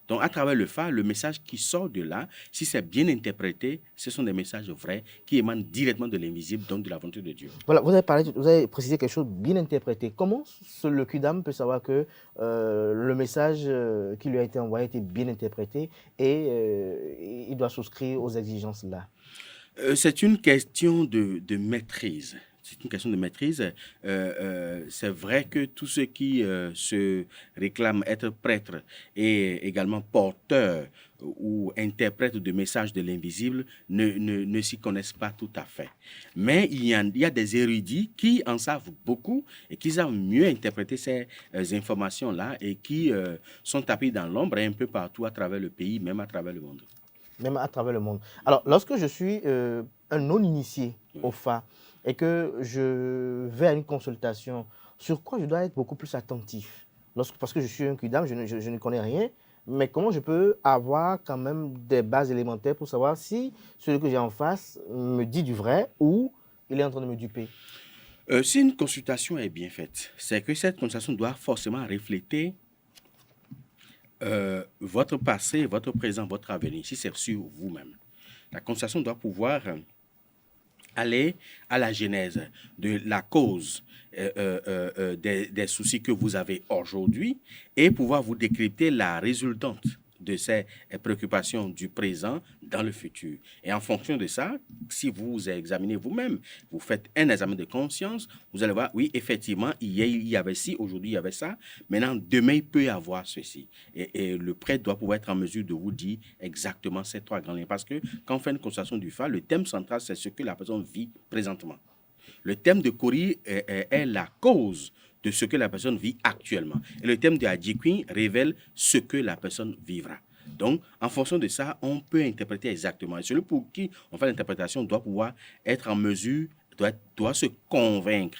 Donc, à travers le Fa, le message qui sort de là, si c'est bien interprété, ce sont des messages vrais qui émanent directement de l'invisible, donc de la volonté de Dieu. Voilà, vous avez précisé quelque chose bien interprété. Comment le Kudam peut savoir que le message qui lui a été envoyé était bien interprété et il doit souscrire aux exigences là? C'est une question de maîtrise. C'est une question de maîtrise. C'est vrai que tous ceux qui se réclament être prêtres et également porteurs ou interprètes de messages de l'invisible ne s'y connaissent pas tout à fait. Mais il y a des érudits qui en savent beaucoup et qui savent mieux interpréter ces informations-là et qui sont tapés dans l'ombre un peu partout à travers le pays, même à travers le monde. Même à travers le monde. Alors, lorsque je suis un non-initié au Fa, et que je vais à une consultation, sur quoi je dois être beaucoup plus attentif? Parce que je suis un Kudam, je ne connais rien, mais comment je peux avoir quand même des bases élémentaires pour savoir si celui que j'ai en face me dit du vrai ou il est en train de me duper? Si une consultation est bien faite, c'est que cette consultation doit forcément refléter votre passé, votre présent, votre avenir, si c'est sur vous-même. La consultation doit pouvoir aller à la genèse de la cause des soucis que vous avez aujourd'hui et pouvoir vous décrypter la résultante de ces préoccupations du présent dans le futur. Et en fonction de ça, si vous examinez vous-même, vous faites un examen de conscience, vous allez voir, oui, effectivement, hier il y avait ci, aujourd'hui il y avait ça, maintenant demain il peut y avoir ceci. Et le prêtre doit pouvoir être en mesure de vous dire exactement ces trois grands liens. Parce que quand on fait une consultation du FA, le thème central, c'est ce que la personne vit présentement. Le thème de Cori est la cause de ce que la personne vit actuellement. Et le thème de Adjikwi révèle ce que la personne vivra. Donc, en fonction de ça, on peut interpréter exactement. Et celui pour qui on fait l'interprétation doit pouvoir être en mesure, doit se convaincre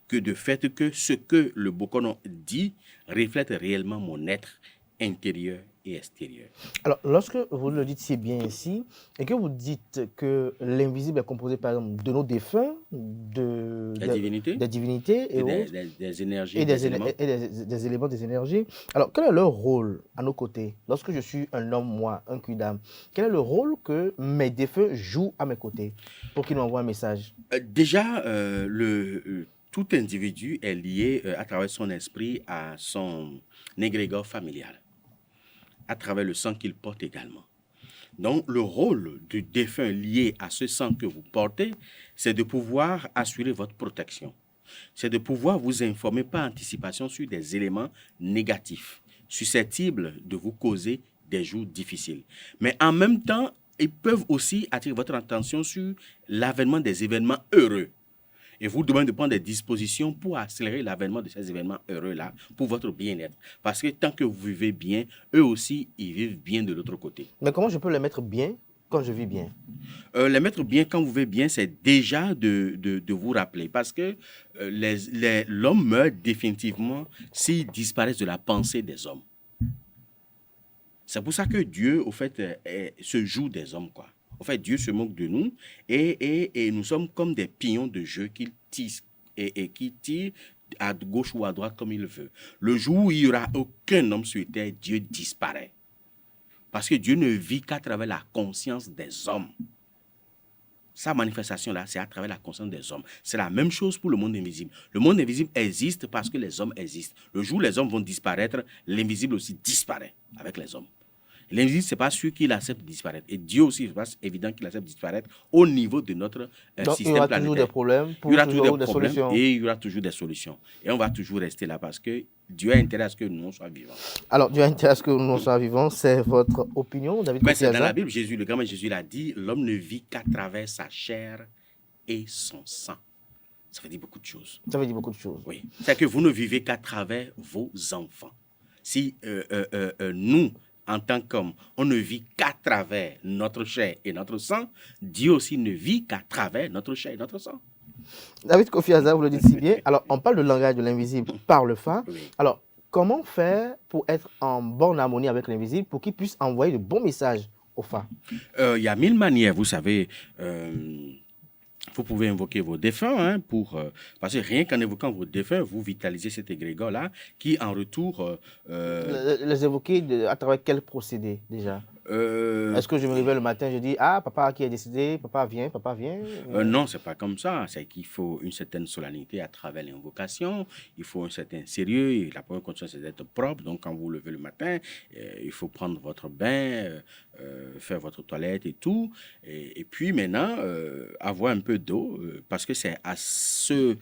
que de fait que ce que le Bokono dit reflète réellement mon être intérieur et extérieur. Alors, lorsque vous le dites si bien ici, et que vous dites que l'invisible est composé, par exemple, de nos défunts, des divinités et des énergies, et des éléments des énergies. Alors, quel est leur rôle à nos côtés? Lorsque je suis un homme, moi, un Kudam, quel est le rôle que mes défunts jouent à mes côtés pour qu'ils m'envoient un message? Déjà, tout individu est lié à travers son esprit à son égrégore familial, à travers le sang qu'il porte également. Donc, le rôle du défunt lié à ce sang que vous portez, c'est de pouvoir assurer votre protection. C'est de pouvoir vous informer par anticipation sur des éléments négatifs, susceptibles de vous causer des jours difficiles. Mais en même temps, ils peuvent aussi attirer votre attention sur l'avènement des événements heureux. Et vous demandez de prendre des dispositions pour accélérer l'avènement de ces événements heureux-là pour votre bien-être. Parce que tant que vous vivez bien, eux aussi, ils vivent bien de l'autre côté. Mais comment je peux les mettre bien quand je vis bien? Les mettre bien quand vous vivez bien, c'est déjà de vous rappeler. Parce que l'homme meurt définitivement s'il disparaît de la pensée des hommes. C'est pour ça que Dieu, au fait, se joue des hommes, quoi. En fait, Dieu se moque de nous et nous sommes comme des pions de jeu qu'il tisse et qui tire à gauche ou à droite comme il veut. Le jour où il n'y aura aucun homme sur terre, Dieu disparaît. Parce que Dieu ne vit qu'à travers la conscience des hommes. Sa manifestation-là, c'est à travers la conscience des hommes. C'est la même chose pour le monde invisible. Le monde invisible existe parce que les hommes existent. Le jour où les hommes vont disparaître, l'invisible aussi disparaît avec les hommes. L'invisible, ce n'est pas sûr qu'il accepte de disparaître. Et Dieu aussi, c'est évident qu'il accepte de disparaître au niveau de notre système planétaire. Il y aura toujours des problèmes, il y aura toujours des solutions. Et il y aura toujours des solutions. Et on va toujours rester là parce que Dieu a intérêt à ce que nous soyons vivants. Alors, Dieu a intérêt à ce que nous soyons vivants. C'est votre opinion, David? Mais c'est dans la Bible, le grand Jésus l'a dit, l'homme ne vit qu'à travers sa chair et son sang. Ça veut dire beaucoup de choses. Ça veut dire beaucoup de choses. Oui. C'est que vous ne vivez qu'à travers vos enfants. Si nous, en tant qu'homme, on ne vit qu'à travers notre chair et notre sang, Dieu aussi ne vit qu'à travers notre chair et notre sang. David Kofi Azar, vous le dites si bien. Alors, on parle de langage de l'invisible par le Fa. Oui. Alors, comment faire pour être en bonne harmonie avec l'invisible pour qu'il puisse envoyer de bons messages au Fa? Il y a 1000 manières, vous savez. Vous pouvez invoquer vos défunts, parce que rien qu'en évoquant vos défunts, vous vitalisez cet égrégore-là qui, en retour... Les évoquer à travers quel procédé, déjà? Est-ce que je me réveille le matin, je dis « Ah, papa qui est décédé, papa vient ». Non, c'est pas comme ça. C'est qu'il faut une certaine solennité à travers l'invocation. Il faut un certain sérieux. Et la première condition, c'est d'être propre. Donc, quand vous vous levez le matin, il faut prendre votre bain, faire votre toilette et tout. Et puis maintenant, avoir un peu d'eau, parce que c'est à ce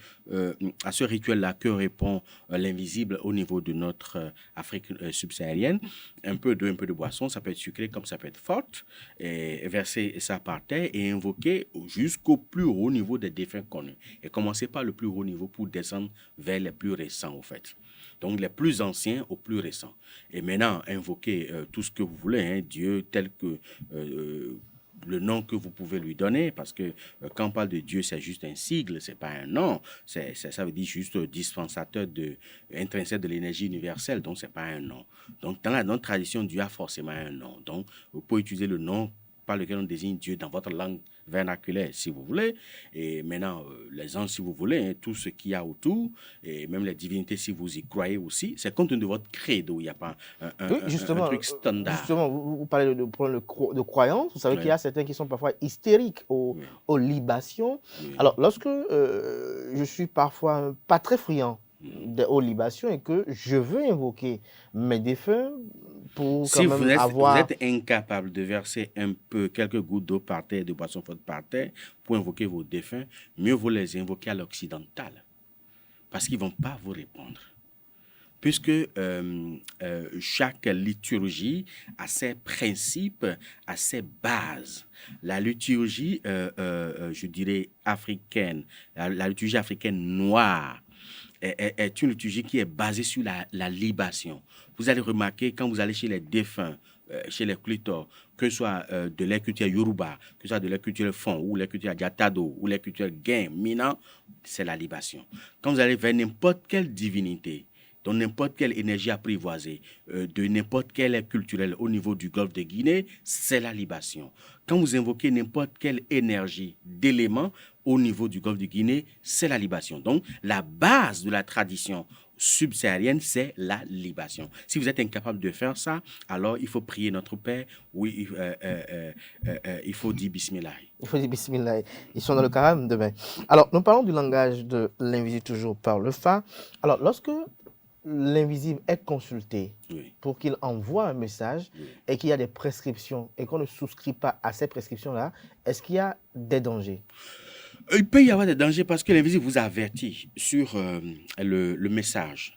rituel-là que répond l'invisible au niveau de notre Afrique subsaharienne. Un peu d'eau, un peu de boisson, ça peut être sucré comme ça peut être forte, et verser ça par terre et invoquer jusqu'au plus haut niveau des défunts connus. Et commencer par le plus haut niveau pour descendre vers les plus récents, au fait. Donc, les plus anciens aux plus récents. Et maintenant, invoquer tout ce que vous voulez, Dieu tel que... le nom que vous pouvez lui donner, parce que quand on parle de Dieu, c'est juste un sigle, c'est pas un nom, ça veut dire juste dispensateur intrinsèque de l'énergie universelle, donc c'est pas un nom. Donc dans notre tradition, Dieu a forcément un nom. Donc vous pouvez utiliser le nom par lequel on désigne Dieu dans votre langue vernaculaire, si vous voulez. Et maintenant, les anges, si vous voulez, hein, tout ce qu'il y a autour, et même les divinités, si vous y croyez aussi, c'est compte tenu de votre credo. Il n'y a pas un truc standard. Justement, vous parlez de problème de croyance. Vous savez qu'il y a certains qui sont parfois hystériques aux libations. Alors, lorsque je suis parfois pas très friand aux libations et que je veux invoquer mes défunts pour si quand même vous êtes incapable de verser un peu, quelques gouttes d'eau par terre, de boisson forte par terre, pour invoquer vos défunts, mieux vaut les invoquer à l'occidental. Parce qu'ils ne vont pas vous répondre. Puisque chaque liturgie a ses principes, a ses bases. La liturgie, je dirais, africaine, la liturgie africaine noire, est une liturgie qui est basée sur la libation. Vous allez remarquer, quand vous allez chez les défunts, chez les clitors, que ce soit de leur culture Yoruba, que ce soit de leur culture Fon, ou leur culture Adjatado, ou leur culture Guin, Mina, c'est la libation. Quand vous allez vers n'importe quelle divinité, dans n'importe quelle énergie apprivoisée, de n'importe quelle culturelle au niveau du golfe de Guinée, c'est la libation. Quand vous invoquez n'importe quelle énergie d'éléments au niveau du golfe de Guinée, c'est la libation. Donc, la base de la tradition subsaharienne, c'est la libation. Si vous êtes incapable de faire ça, alors il faut prier notre Père, oui, il faut dire Bismillah. Il faut dire Bismillah. Ils sont dans le carême demain. Alors, nous parlons du langage de l'invisible toujours par le Fa. Alors, lorsque l'invisible est consulté pour qu'il envoie un message et qu'il y a des prescriptions et qu'on ne souscrit pas à ces prescriptions-là, est-ce qu'il y a des dangers? Il peut y avoir des dangers parce que l'invisible vous avertit sur le message.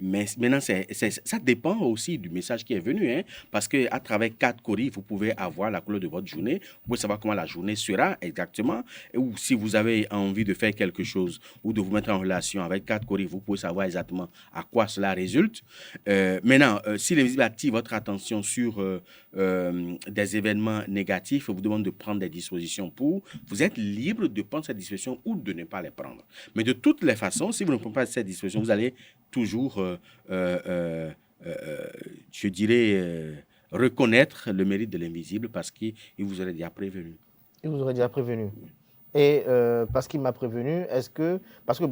Mais maintenant, ça dépend aussi du message qui est venu, hein, parce qu'à travers 4 coris, vous pouvez avoir la couleur de votre journée, vous pouvez savoir comment la journée sera exactement, ou si vous avez envie de faire quelque chose ou de vous mettre en relation avec 4 coris, vous pouvez savoir exactement à quoi cela résulte. Maintenant, si l'invisible attire votre attention sur des événements négatifs, vous demande de prendre des dispositions pour, vous êtes libre de prendre ces dispositions ou de ne pas les prendre. Mais de toutes les façons, si vous ne prenez pas ces dispositions, vous allez toujours, je dirais, reconnaître le mérite de l'invisible parce qu'il vous aurait déjà prévenu. Il vous aurait déjà prévenu. Et parce qu'il m'a prévenu, parce qu'il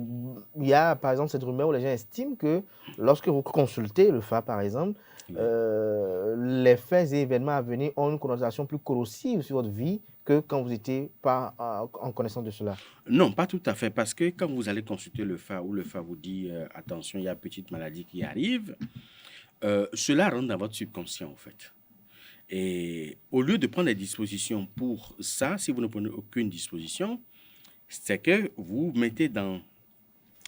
y a par exemple cette rumeur où les gens estiment que lorsque vous consultez le Fa par exemple, les faits et événements à venir ont une connotation plus corrosive sur votre vie que quand vous n'étiez pas en connaissance de cela. Non, pas tout à fait, parce que quand vous allez consulter le Fa, ou le Fa vous dit attention, il y a une petite maladie qui arrive, cela rentre dans votre subconscient en fait. Et au lieu de prendre des dispositions pour ça, si vous ne prenez aucune disposition, c'est que vous mettez dans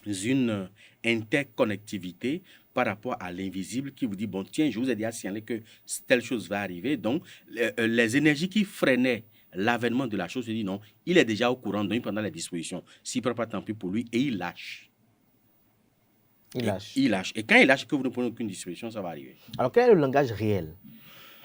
une interconnectivité par rapport à l'invisible qui vous dit, bon, tiens, je vous ai déjà signalé que telle chose va arriver. Donc, les énergies qui freinaient l'avènement de la chose se disent, non, il est déjà au courant, donc il prendra les dispositions. S'il ne prend pas, tant pis pour lui, et il lâche. Il lâche. Et quand il lâche, que vous ne prenez aucune disposition, ça va arriver. Alors, quel est le langage réel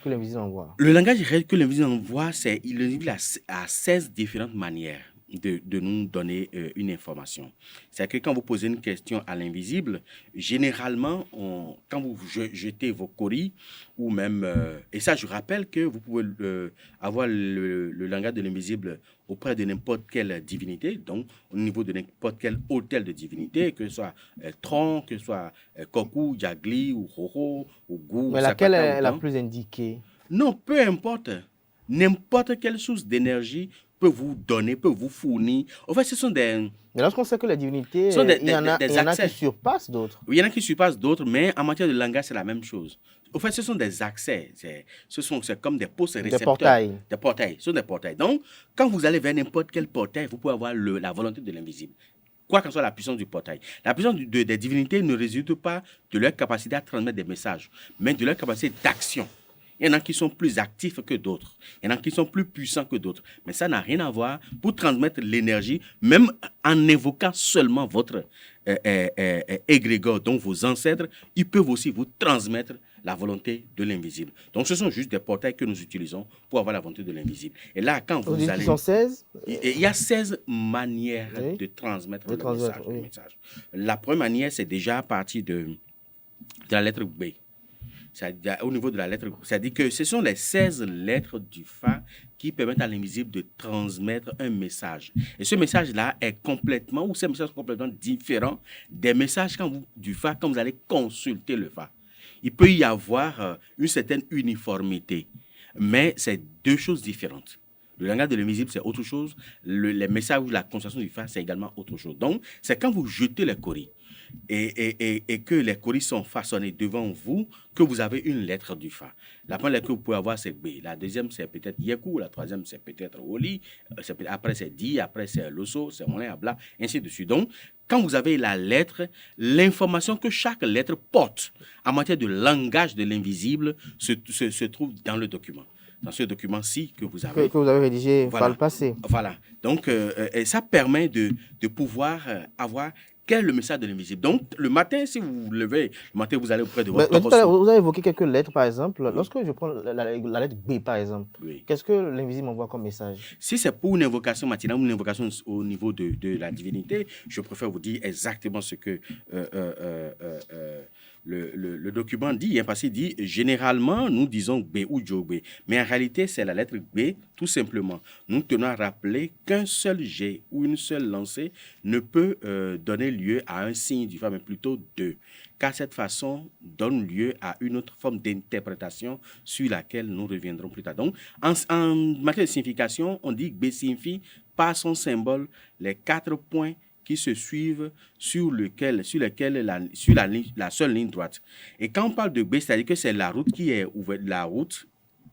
que l'invisible envoie? Le langage réel que l'invisible envoie, c'est l'invisible a 16 différentes manières de nous donner une information. C'est que quand vous posez une question à l'invisible, généralement, quand vous jetez vos coris, ou même, et ça je rappelle que vous pouvez avoir le langage de l'invisible auprès de n'importe quelle divinité, donc au niveau de n'importe quel hôtel de divinité, que ce soit Tron, que ce soit Koku, Jagli, ou Roro, ou Gou. Mais laquelle est la plus indiquée? Non, peu importe. N'importe quelle source d'énergie peut vous donner, peut vous fournir. En fait, ce sont des... Mais lorsqu'on sait que les divinités, il y en a qui surpassent d'autres. Oui, il y en a qui surpassent d'autres, mais en matière de langage, c'est la même chose. En fait, ce sont des accès. C'est comme des postes récepteurs. Des portails. Des portails. Ce sont des portails. Donc, quand vous allez vers n'importe quel portail, vous pouvez avoir la volonté de l'invisible. Quoi qu'en soit la puissance du portail. La puissance des divinités ne résulte pas de leur capacité à transmettre des messages, mais de leur capacité d'action. Il y en a qui sont plus actifs que d'autres. Il y en a qui sont plus puissants que d'autres. Mais ça n'a rien à voir pour transmettre l'énergie, même en évoquant seulement votre égrégore, donc vos ancêtres, ils peuvent aussi vous transmettre la volonté de l'invisible. Donc, ce sont juste des portails que nous utilisons pour avoir la volonté de l'invisible. Et là, quand vous allez... Ils sont 16 ? Il y a 16 manières de transmettre le message. La première manière, c'est déjà à partir de la lettre B. au niveau de la lettre, c'est-à-dire que ce sont les 16 lettres du Fa qui permettent à l'invisible de transmettre un message. Et ce message-là est complètement, ou ces messages sont complètement différents des messages du Fa quand vous allez consulter le Fa. Il peut y avoir une certaine uniformité, mais c'est deux choses différentes. Le langage de l'invisible, c'est autre chose. Les messages ou la consultation du Fa, c'est également autre chose. Donc, c'est quand vous jetez les coris et que les coris sont façonnés devant vous que vous avez une lettre du Fa. La première lettre que vous pouvez avoir, c'est B. La deuxième, c'est peut-être Yeku. La troisième, c'est peut-être Oli. Après, c'est Di. Après, c'est Loso. C'est Moulin Abla. Ainsi de suite. Donc, quand vous avez la lettre, l'information que chaque lettre porte en matière de langage de l'invisible se trouve dans le document. Dans ce document-ci que vous avez rédigé par le passé. Voilà. Donc, ça permet de pouvoir avoir quel est le message de l'invisible. Donc, le matin, si vous vous levez, le matin, vous allez auprès de votre... tout à l'heure, vous avez évoqué quelques lettres, par exemple. Oui. Lorsque je prends la lettre B, par exemple, oui. Qu'est-ce que l'invisible m'envoie comme message? Si c'est pour une invocation matinale ou une invocation au niveau de la divinité, je préfère vous dire exactement ce que... Le document dit, parce qu'il dit, généralement, nous disons B ou Djobé, mais en réalité, c'est la lettre B, tout simplement. Nous tenons à rappeler qu'un seul jet ou une seule lancée ne peut donner lieu à un signe du Fa, mais plutôt deux, car cette façon donne lieu à une autre forme d'interprétation sur laquelle nous reviendrons plus tard. Donc, en matière de signification, on dit que B signifie par son symbole les 4 points qui se suivent sur la seule ligne droite. Et quand on parle de B, c'est-à-dire que c'est la route qui est ouverte, la route,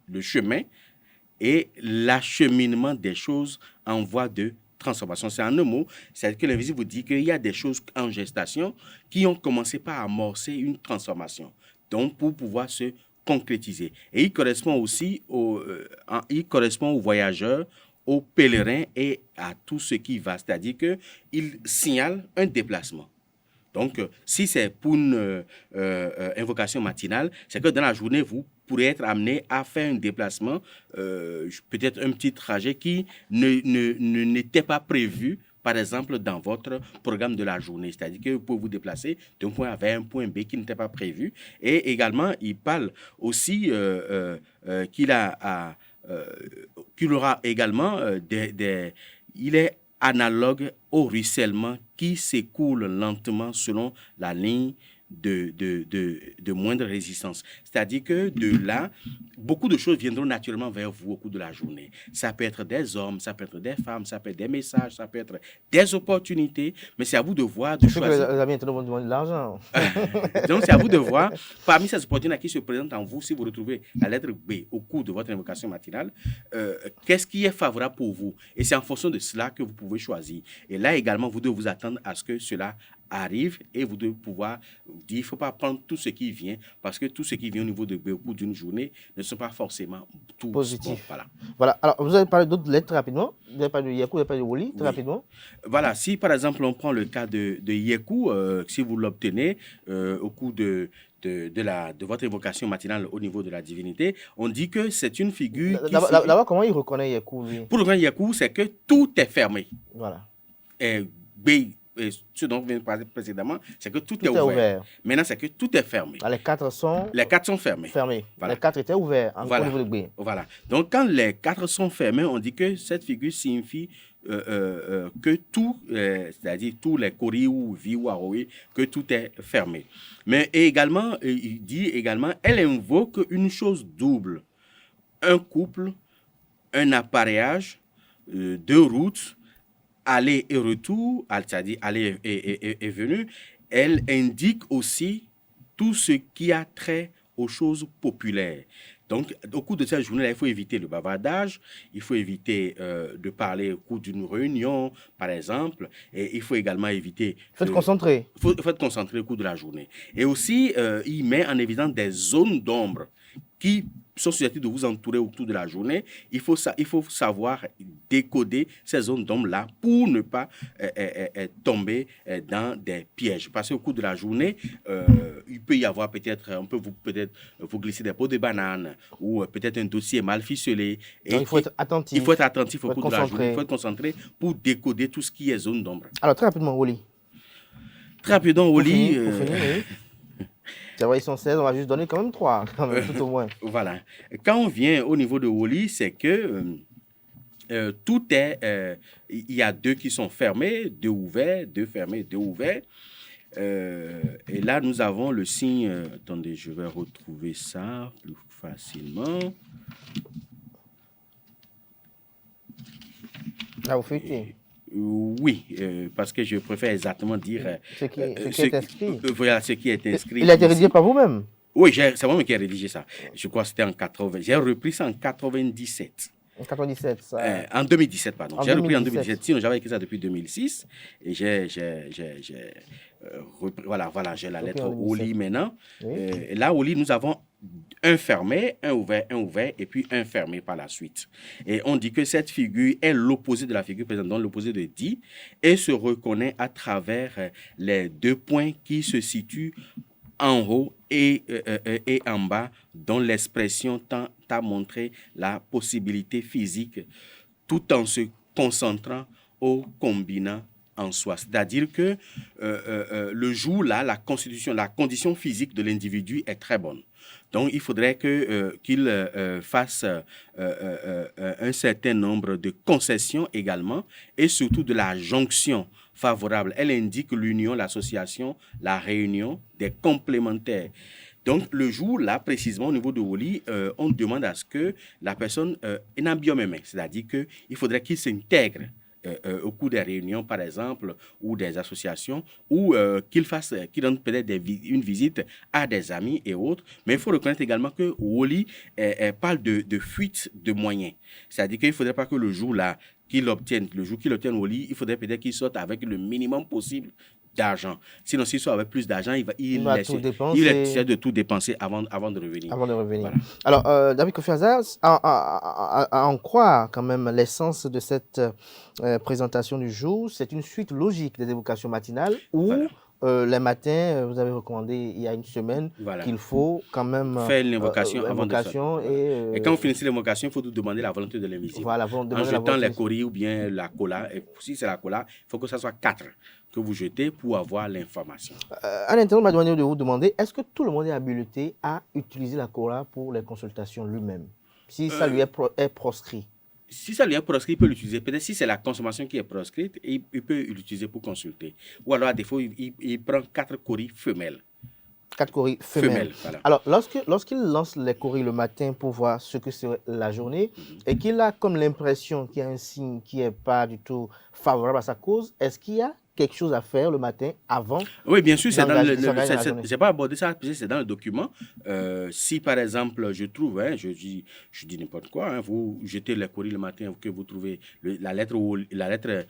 le chemin et l'acheminement des choses en voie de transformation. C'est en un mot, c'est-à-dire que l'invisible vous dit qu'il y a des choses en gestation qui ont commencé par amorcer une transformation, donc pour pouvoir se concrétiser. Et il correspond aussi aux voyageurs, aux pèlerins et à tout ce qui va, c'est-à-dire qu'il signale un déplacement. Donc, si c'est pour une invocation matinale, c'est que dans la journée, vous pourrez être amené à faire un déplacement, peut-être un petit trajet qui n'était pas prévu, par exemple, dans votre programme de la journée. C'est-à-dire que vous pouvez vous déplacer d'un point A vers un point B qui n'était pas prévu. Et également, il parle aussi qu'il aura également il est analogue au ruissellement qui s'écoule lentement selon la ligne de moindre résistance. C'est-à-dire que de là, beaucoup de choses viendront naturellement vers vous au cours de la journée. Ça peut être des hommes, ça peut être des femmes, ça peut être des messages, ça peut être des opportunités, mais c'est à vous de voir, de choisir. Les amis vont demander de l'argent. Donc, c'est à vous de voir, parmi ces opportunités qui se présentent en vous, si vous retrouvez la lettre B au cours de votre invocation matinale, qu'est-ce qui est favorable pour vous? Et c'est en fonction de cela que vous pouvez choisir. Et là également, vous devez vous attendre à ce que cela arrive et vous devez pouvoir dire, il ne faut pas prendre tout ce qui vient, parce que tout ce qui vient au niveau de B au cours d'une journée ne sont pas forcément tous positifs. Bon, voilà. Alors, vous avez parlé d'autres lettres rapidement. Vous avez parlé de Yeku, vous avez parlé de Woli, très rapidement. Voilà, si par exemple on prend le cas de Yeku, si vous l'obtenez au cours de votre invocation matinale au niveau de la divinité, on dit que c'est une figure... D'abord, comment il reconnaît Yeku, lui? Pour reconnaître Yeku, c'est que tout est fermé. Voilà. Et B, ce dont on vient de parler précédemment, c'est que tout est ouvert. Maintenant, c'est que tout est fermé. Les 4 sont fermés. Voilà. Les 4 étaient ouverts au niveau de B. Voilà. Donc, quand les 4 sont fermés, on dit que cette figure signifie que tout, c'est-à-dire tous les Kori ou Vi ou Aroé, que tout est fermé. Mais également, il dit également, elle invoque une chose double. Un couple, un appareillage, 2 routes, aller et retour, c'est-à-dire aller et venue. Elle indique aussi tout ce qui a trait aux choses populaires. Donc, au cours de cette journée-là, il faut éviter le bavardage, il faut éviter de parler au cours d'une réunion, par exemple, et il faut également éviter... Il faut être concentré. Il faut être concentré au cours de la journée. Et aussi, il met en évidence des zones d'ombre qui sont susceptibles de vous entourer autour de la journée. Il faut savoir décoder ces zones d'ombre-là pour ne pas tomber dans des pièges. Parce qu'au cours de la journée, il peut y avoir on peut vous glisser des pots de banane ou peut-être un dossier mal ficelé. Et il faut être attentif. Il faut être attentif au cours de la journée. Il faut être concentré pour décoder tout ce qui est zone d'ombre. Alors, très rapidement, Woli. Très rapidement, Woli. C'est vrai, ils sont 16, on va juste donner quand même 3, quand même, tout au moins. Voilà. Quand on vient au niveau de Woli, c'est que tout est... Il y a 2 qui sont fermés, 2 ouverts, 2 fermés, 2 ouverts. Et là, nous avons le signe... attendez, je vais retrouver ça plus facilement. Ah, vous fêtez? Oui, parce que je préfère exactement dire... ce qui est inscrit. Voilà, ce qui est inscrit. Il a été rédigé par vous-même? Oui, c'est moi qui ai rédigé ça. Je crois que c'était en 80. J'ai repris ça en 97. En 97, ça... en 2017, pardon. J'ai repris en 2017. Sinon, j'avais écrit ça depuis 2006. Et voilà, j'ai la lettre Oli maintenant. Oui. Et là, Oli, nous avons un fermé, un ouvert, et puis un fermé par la suite. Et on dit que cette figure est l'opposé de la figure précédente, l'opposé de Di, et se reconnaît à travers les 2 points qui se situent en haut et en bas, dont l'expression tend à montrer la possibilité physique tout en se concentrant au combinant en soi. C'est-à-dire que le jour-là, la condition physique de l'individu est très bonne. Donc, il faudrait qu'il fasse un certain nombre de concessions également et surtout de la jonction favorable. Elle indique l'union, l'association, la réunion des complémentaires. Donc, le jour, là, précisément, au niveau de Woli, on demande à ce que la personne ait un biomème, c'est-à-dire qu'il faudrait qu'il s'intègre au cours des réunions, par exemple, ou des associations, ou qu'il donne peut-être une visite à des amis et autres. Mais il faut reconnaître également que Woli parle de fuite de moyens. C'est-à-dire qu'il ne faudrait pas que le jour qu'il obtienne Woli, il faudrait peut-être qu'il sorte avec le minimum possible d'argent. Sinon, s'il sort avec plus d'argent, il essaie de tout dépenser avant de revenir. Avant de revenir. Voilà. Alors, David Kofi Azar, à en croire quand même l'essence de cette présentation du jour, c'est une suite logique des évocations matinales où les matins, vous avez recommandé il y a une semaine qu'il faut quand même faire l'invocation avant de sortir. Et quand vous finissez l'invocation, il faut demander la volonté de l'invisible. Voilà, en jetant les coris ou bien la cola. Et si c'est la cola, il faut que ça soit 4 que vous jetez pour avoir l'information. Un internaute m'a demandé de vous demander, est-ce que tout le monde est habilité à utiliser la cola pour les consultations lui-même, si ça lui est proscrit? Si ça lui est proscrit, il peut l'utiliser. Peut-être si c'est la consommation qui est proscrite, il peut l'utiliser pour consulter. Ou alors, à défaut, il prend 4 coris femelles. 4 coris femelles. Voilà. Alors, lorsqu'il lance les coris le matin pour voir ce que c'est la journée, et qu'il a comme l'impression qu'il y a un signe qui n'est pas du tout favorable à sa cause, est-ce qu'il y a quelque chose à faire le matin avant? Oui, bien sûr, c'est pas abordé ça, c'est dans le document. Si par exemple, je trouve, je dis n'importe quoi, vous jetez les courriers le matin, que vous trouvez la lettre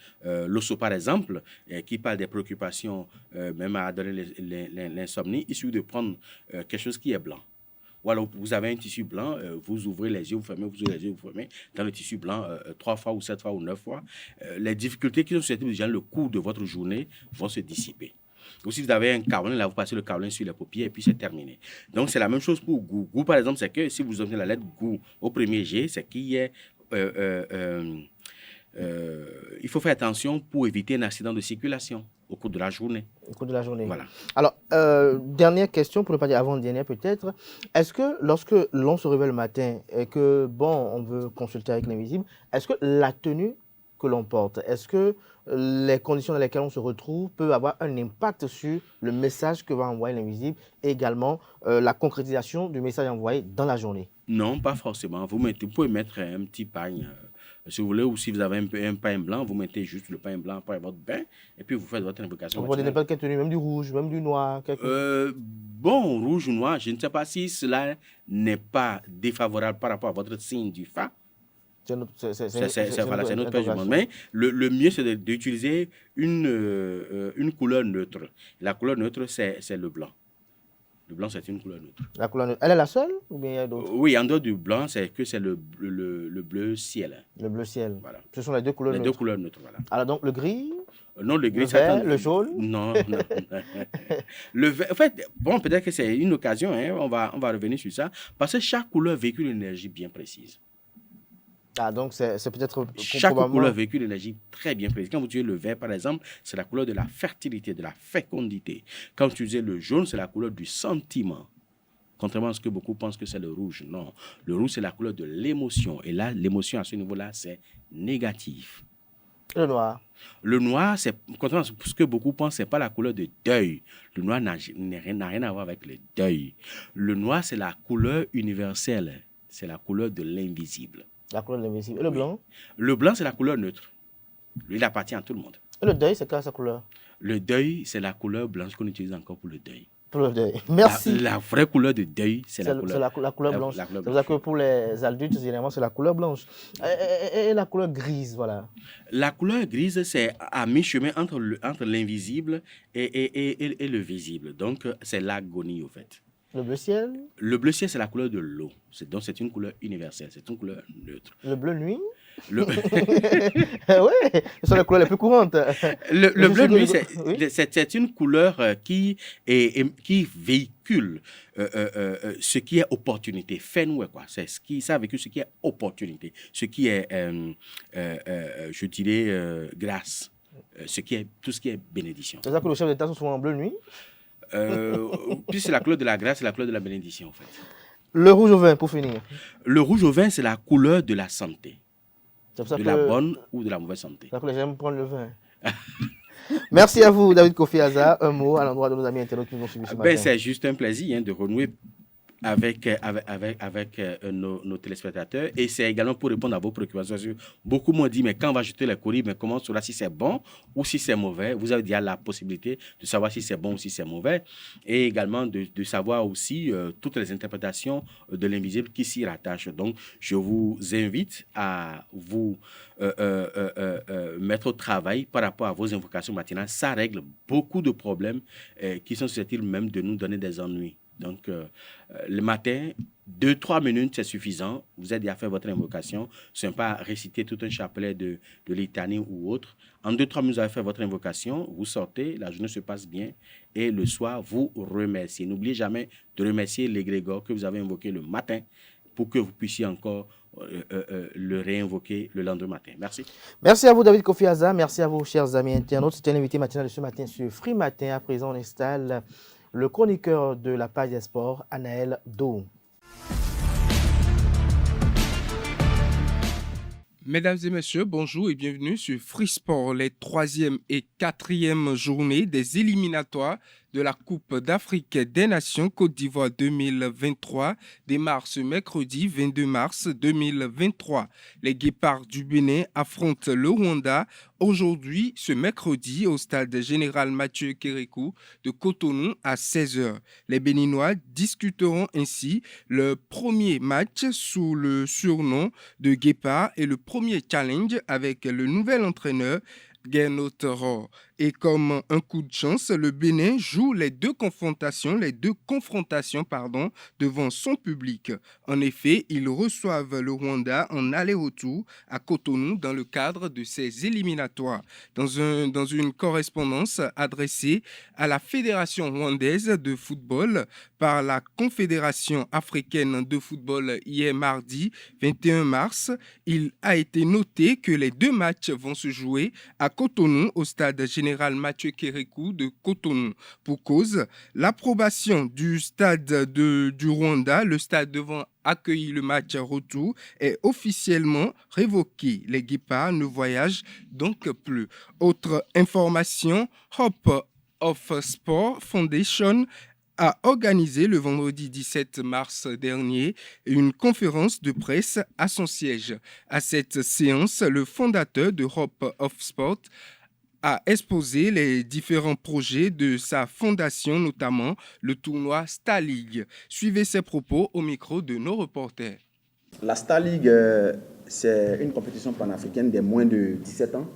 Losso par exemple, qui parle des préoccupations, même à donner l'insomnie, il suffit de prendre quelque chose qui est blanc. Ou alors, vous avez un tissu blanc, vous ouvrez les yeux, vous fermez, vous ouvrez les yeux, vous fermez. Dans le tissu blanc, 3 fois ou 7 fois ou 9 fois, les difficultés qui sont susceptibles déjà le cours de votre journée vont se dissiper. Ou si vous avez un carlin, là, vous passez le carlin sur les paupières et puis c'est terminé. Donc, c'est la même chose pour goût. Goût, par exemple, c'est que si vous obtenez la lettre goût au premier G, c'est qu'il y ait... il faut faire attention pour éviter un accident de circulation au cours de la journée. Au cours de la journée. Voilà. Alors, dernière question, pour ne pas dire avant-dernière peut-être. Est-ce que lorsque l'on se réveille le matin et que, on veut consulter avec l'invisible, est-ce que la tenue que l'on porte, est-ce que les conditions dans lesquelles on se retrouve peuvent avoir un impact sur le message que va envoyer l'invisible et également la concrétisation du message envoyé dans la journée? Non, pas forcément. Vous pouvez mettre un petit pagne, si vous voulez, ou si vous avez un pain blanc, vous mettez juste le pain blanc après votre bain et puis vous faites votre invocation. Vous prenez n'importe quelle tenue, même du rouge, même du noir. Rouge ou noir, je ne sais pas si cela n'est pas défavorable par rapport à votre signe du Fa. C'est notre page. Mais le mieux, c'est d'utiliser une couleur neutre. La couleur neutre, c'est le blanc. Le blanc, c'est une couleur neutre. La couleur neutre. Elle est la seule ou bien il y a d'autres? Oui, en dehors du blanc, c'est le bleu ciel. Le bleu ciel. Voilà. Ce sont les deux couleurs neutres. Les deux couleurs neutres, voilà. Alors donc, le gris? Non, le gris, le vert, le jaune? Non. Le vert, en fait, peut-être que c'est une occasion, on va revenir sur ça, parce que chaque couleur véhicule une énergie bien précise. Ah, donc c'est peut-être... Chaque probablement... couleur véhicule une énergie très bien précise. Quand vous utilisez le vert, par exemple, c'est la couleur de la fertilité, de la fécondité. Quand vous utilisez le jaune, c'est la couleur du sentiment. Contrairement à ce que beaucoup pensent que c'est le rouge. Non, le rouge, c'est la couleur de l'émotion. Et là, l'émotion, à ce niveau-là, c'est négatif. Le noir. Le noir, c'est, contrairement à ce que beaucoup pensent, ce n'est pas la couleur de deuil. Le noir n'a rien à voir avec le deuil. Le noir, c'est la couleur universelle. C'est la couleur de l'invisible. La couleur de l'invisible. Et le blanc? Le blanc, c'est la couleur neutre. Lui, il appartient à tout le monde. Et le deuil, c'est quoi sa couleur? Le deuil, c'est la couleur blanche qu'on utilise encore pour le deuil. Pour le deuil. Merci. La vraie couleur de deuil, c'est la couleur blanche. La couleur C'est pour ça que pour les adultes, généralement, c'est la couleur blanche. Et la couleur grise, voilà. La couleur grise, c'est à mi-chemin entre l'invisible et le visible. Donc, c'est l'agonie, au fait. Le bleu ciel? Le bleu ciel, c'est la couleur de l'eau. Donc, c'est une couleur universelle, c'est une couleur neutre. Le bleu nuit? Oui, ce sont les couleurs les plus courantes. Le bleu nuit, c'est une couleur qui véhicule ce qui est opportunité. Fenoué, quoi. Ça véhicule ce qui est opportunité, ce qui est, je dirais, grâce, tout ce qui est bénédiction. C'est ça que les chefs d'État sont souvent en bleu nuit? Puis c'est la couleur de la grâce, c'est la couleur de la bénédiction, en fait. Le rouge au vin, pour finir. Le rouge au vin, c'est la couleur de la santé. De la bonne ou de la mauvaise santé. C'est ça que les gens aiment prendre le vin. Merci à vous, David Kofi Aza. Un mot à l'endroit de nos amis internautes qui nous ont suivis ce matin. C'est juste un plaisir de renouer avec nos téléspectateurs. Et c'est également pour répondre à vos préoccupations. Beaucoup m'ont dit, mais quand on va jeter les courriers, mais comment saura si c'est bon ou si c'est mauvais? Vous avez déjà la possibilité de savoir si c'est bon ou si c'est mauvais. Et également de savoir aussi toutes les interprétations de l'invisible qui s'y rattachent. Donc, je vous invite à vous mettre au travail par rapport à vos invocations matinales. Ça règle beaucoup de problèmes qui sont susceptibles même de nous donner des ennuis. Donc, le matin, 2-3 minutes, c'est suffisant. Vous aidez à faire votre invocation. Ce n'est pas réciter tout un chapelet de litanie ou autre. En 2-3 minutes, vous avez fait votre invocation. Vous sortez, la journée se passe bien. Et le soir, vous remerciez. N'oubliez jamais de remercier l'égrégore que vous avez invoqué le matin pour que vous puissiez encore le réinvoquer le lendemain matin. Merci. Merci à vous, David Kofi Aza. Merci à vous, chers amis internautes. C'était l'invité matinal de ce matin sur Free Matin. À présent, on installe le chroniqueur de la page des sports, Anaël Do. Mesdames et messieurs, bonjour et bienvenue sur Free Sport, les 3e et 4e journées des éliminatoires de la Coupe d'Afrique des Nations Côte d'Ivoire 2023 démarre ce mercredi 22 mars 2023. Les Guépards du Bénin affrontent le Rwanda aujourd'hui, ce mercredi, au stade général Mathieu Kérékou de Cotonou à 16h. Les Béninois discuteront ainsi le premier match sous le surnom de Guépard et le premier challenge avec le nouvel entraîneur Gernot Rohr. Et comme un coup de chance, le Bénin joue les deux confrontations devant son public. En effet, ils reçoivent le Rwanda en aller-retour à Cotonou dans le cadre de ces éliminatoires. Dans une correspondance adressée à la Fédération rwandaise de football par la Confédération africaine de football hier mardi 21 mars, il a été noté que les deux matchs vont se jouer à Cotonou au stade général Mathieu Kérékou de Cotonou. Pour cause, l'approbation du stade du Rwanda, le stade devant accueillir le match retour, est officiellement révoquée. Les Guépards ne voyagent donc plus. Autre information, Hope of Sport Foundation a organisé le vendredi 17 mars dernier une conférence de presse à son siège. À cette séance, le fondateur de Hope of Sport a exposé les différents projets de sa fondation, notamment le tournoi Star League. Suivez ses propos au micro de nos reporters. La Star League, c'est une compétition panafricaine des moins de 17 ans.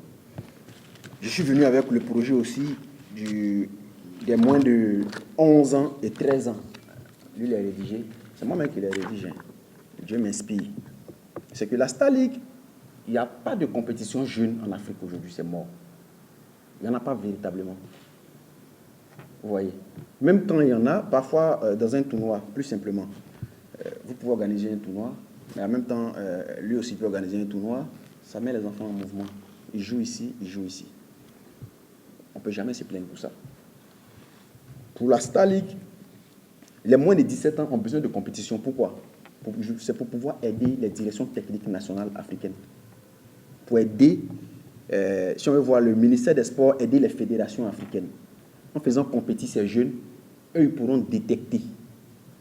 Je suis venu avec le projet aussi des moins de 11 ans et 13 ans. Lui, il l'a rédigé. C'est moi-même qui l'ai rédigé. Dieu m'inspire. C'est que la Star League, il n'y a pas de compétition jeune en Afrique aujourd'hui, c'est mort. Il n'y en a pas véritablement. Vous voyez. Même quand il y en a, parfois dans un tournoi, plus simplement, vous pouvez organiser un tournoi, Mais en même temps, lui aussi peut organiser un tournoi. Ça met les enfants en mouvement. Ils jouent ici, ils jouent ici. On ne peut jamais se plaindre pour ça. Pour la Star League, les moins de 17 ans ont besoin de compétition. Pourquoi? C'est pour pouvoir aider les directions techniques nationales africaines. Pour aider, si on veut voir le ministère des Sports, aider les fédérations africaines. En faisant compétir ces jeunes, eux, ils pourront détecter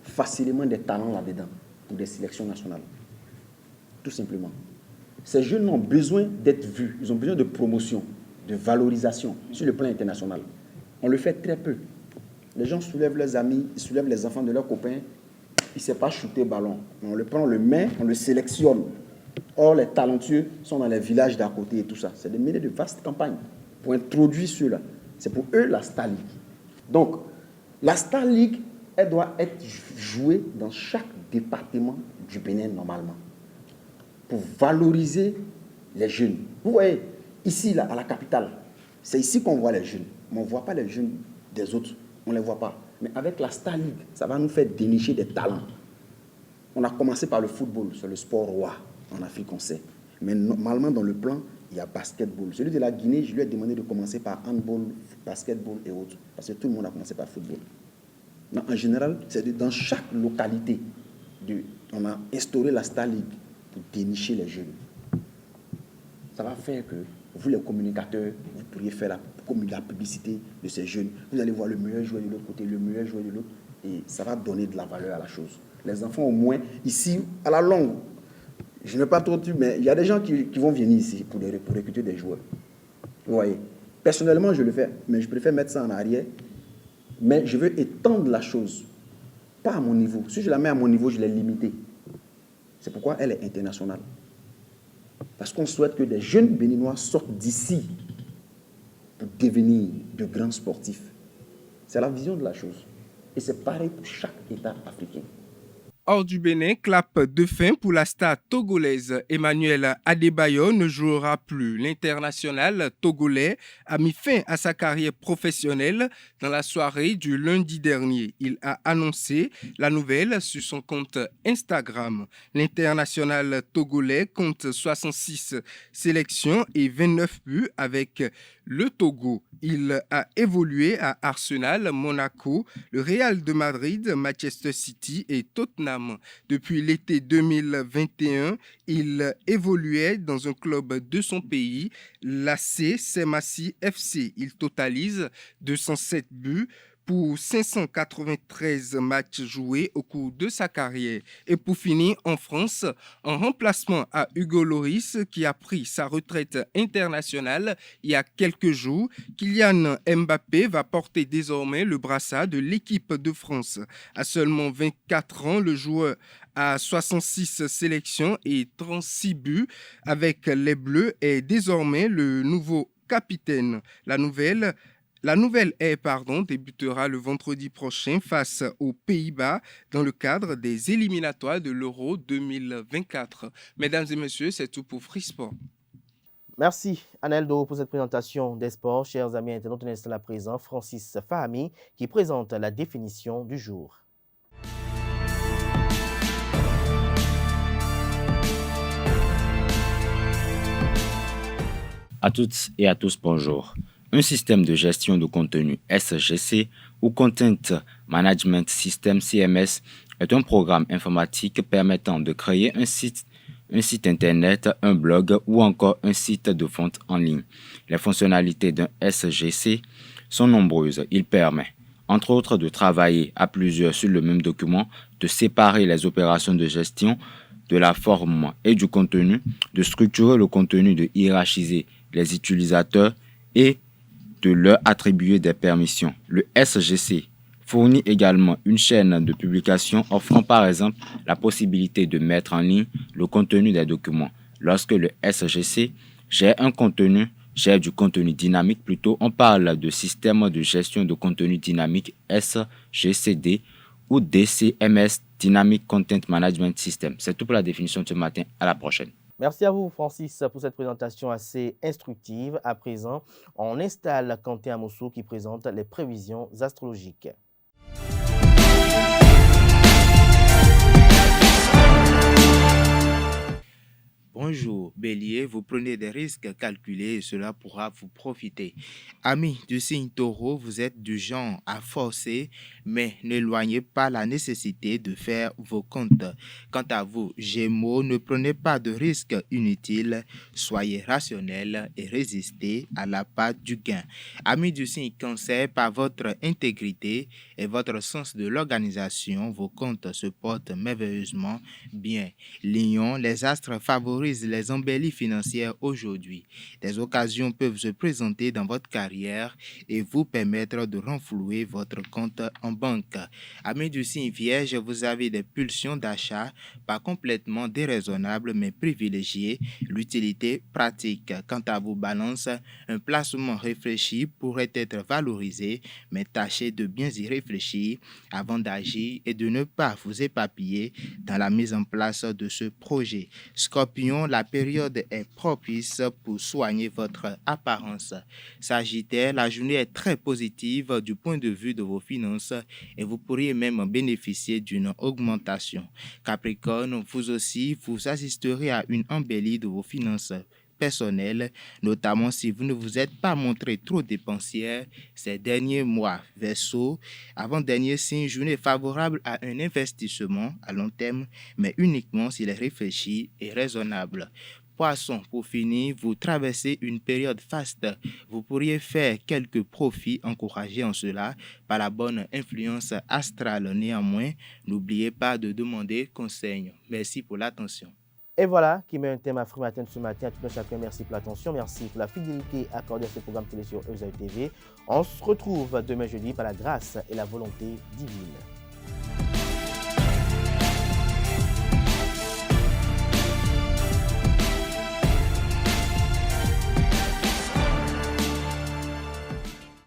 facilement des talents là-dedans pour des sélections nationales. Tout simplement. Ces jeunes ont besoin d'être vus, ils ont besoin de promotion, de valorisation sur le plan international. On le fait très peu. Les gens soulèvent leurs amis, ils soulèvent les enfants de leurs copains, ils ne savent pas shooter ballon. On le prend, on le met, on le sélectionne. Or, les talentueux sont dans les villages d'à côté et tout ça. C'est de mener de vastes campagnes pour introduire ceux-là. C'est pour eux la Star League. Donc, la Star League, elle doit être jouée dans chaque département du Bénin normalement pour valoriser les jeunes. Vous voyez, ici, là, à la capitale, c'est ici qu'on voit les jeunes. Mais on ne voit pas les jeunes des autres. On ne les voit pas. Mais avec la Star League, ça va nous faire dénicher des talents. On a commencé par le football, c'est le sport roi en Afrique, on sait. Mais normalement, dans le plan, il y a basketball. Celui de la Guinée, je lui ai demandé de commencer par handball, basketball et autres. Parce que tout le monde a commencé par football. Non, en général, c'est dans chaque localité, on a instauré la Star League pour dénicher les jeunes. Ça va faire que vous, les communicateurs, vous pourriez faire la publicité de ces jeunes. Vous allez voir le meilleur joueur de l'autre côté, le meilleur joueur de l'autre, et ça va donner de la valeur à la chose. Les enfants, au moins, ici, à la longue, je n'ai pas trop dit, mais il y a des gens qui vont venir ici pour recruter des joueurs. Vous voyez, personnellement, je le fais, mais je préfère mettre ça en arrière. Mais je veux étendre la chose, pas à mon niveau. Si je la mets à mon niveau, je l'ai limitée. C'est pourquoi elle est internationale. Parce qu'on souhaite que des jeunes Béninois sortent d'ici pour devenir de grands sportifs. C'est la vision de la chose. Et c'est pareil pour chaque État africain. Hors du Bénin, clap de fin pour la star togolaise. Emmanuel Adebayor ne jouera plus. L'international togolais a mis fin à sa carrière professionnelle dans la soirée du lundi dernier. Il a annoncé la nouvelle sur son compte Instagram. L'international togolais compte 66 sélections et 29 buts avec le Togo. Il a évolué à Arsenal, Monaco, le Real de Madrid, Manchester City et Tottenham. Depuis l'été 2021, il évoluait dans un club de son pays, l'AC Semassi FC. Il totalise 207 buts pour 593 matchs joués au cours de sa carrière. Et pour finir, en France, en remplacement à Hugo Lloris, qui a pris sa retraite internationale il y a quelques jours, Kylian Mbappé va porter désormais le brassard de l'équipe de France. À seulement 24 ans, le joueur a 66 sélections et 36 buts avec les Bleus est désormais le nouveau capitaine. La nouvelle ère débutera le vendredi prochain face aux Pays-Bas dans le cadre des éliminatoires de l'Euro 2024. Mesdames et messieurs, c'est tout pour Free Sport. Merci Aneldo pour cette présentation des sports. Chers amis internautes, on installe à présent Francis Fahami qui présente la définition du jour. À toutes et à tous, bonjour. Un système de gestion de contenu SGC ou Content Management System CMS est un programme informatique permettant de créer un site internet, un blog ou encore un site de vente en ligne. Les fonctionnalités d'un SGC sont nombreuses. Il permet, entre autres, de travailler à plusieurs sur le même document, de séparer les opérations de gestion de la forme et du contenu, de structurer le contenu, de hiérarchiser les utilisateurs et de leur attribuer des permissions. Le SGC fournit également une chaîne de publication offrant par exemple la possibilité de mettre en ligne le contenu des documents. Lorsque le SGC gère du contenu dynamique, on parle de système de gestion de contenu dynamique SGCD ou DCMS, Dynamic Content Management System. C'est tout pour la définition de ce matin. À la prochaine. Merci à vous, Francis, pour cette présentation assez instructive. À présent, on installe Quentin Amoussou qui présente les prévisions astrologiques. Bonjour, Bélier, vous prenez des risques calculés et cela pourra vous profiter. Amis du signe Taureau, vous êtes du genre à forcer, mais n'éloignez pas la nécessité de faire vos comptes. Quant à vous, Gémeaux, ne prenez pas de risques inutiles, soyez rationnel et résistez à la patte du gain. Amis du signe Cancer, par votre intégrité et votre sens de l'organisation, vos comptes se portent merveilleusement bien. Lion, les astres favorisent les embellies financières aujourd'hui. Des occasions peuvent se présenter dans votre carrière et vous permettre de renflouer votre compte en banque. Amis du signe Vierge, vous avez des pulsions d'achat, pas complètement déraisonnables mais privilégiées, l'utilité pratique. Quant à vous, Balance, un placement réfléchi pourrait être valorisé, mais tâchez de bien y réfléchir avant d'agir et de ne pas vous éparpiller dans la mise en place de ce projet. Scorpion, la période est propice pour soigner votre apparence. Sagittaire, la journée est très positive du point de vue de vos finances et vous pourriez même bénéficier d'une augmentation. Capricorne, vous aussi, vous assisterez à une embellie de vos finances personnelles, notamment si vous ne vous êtes pas montré trop dépensière ces derniers mois. Verseau, avant-dernier signe, journée favorable à un investissement à long terme, mais uniquement s'il est réfléchi et raisonnable. Poisson, pour finir, vous traversez une période faste. Vous pourriez faire quelques profits encouragés en cela par la bonne influence astrale. Néanmoins, n'oubliez pas de demander conseil. Merci pour l'attention. Et voilà qui met un thème à Afrimatin ce matin. À tout un chacun, merci pour l'attention, merci pour la fidélité accordée à ce programme télé sur EZA TV. On se retrouve demain jeudi par la grâce et la volonté divine.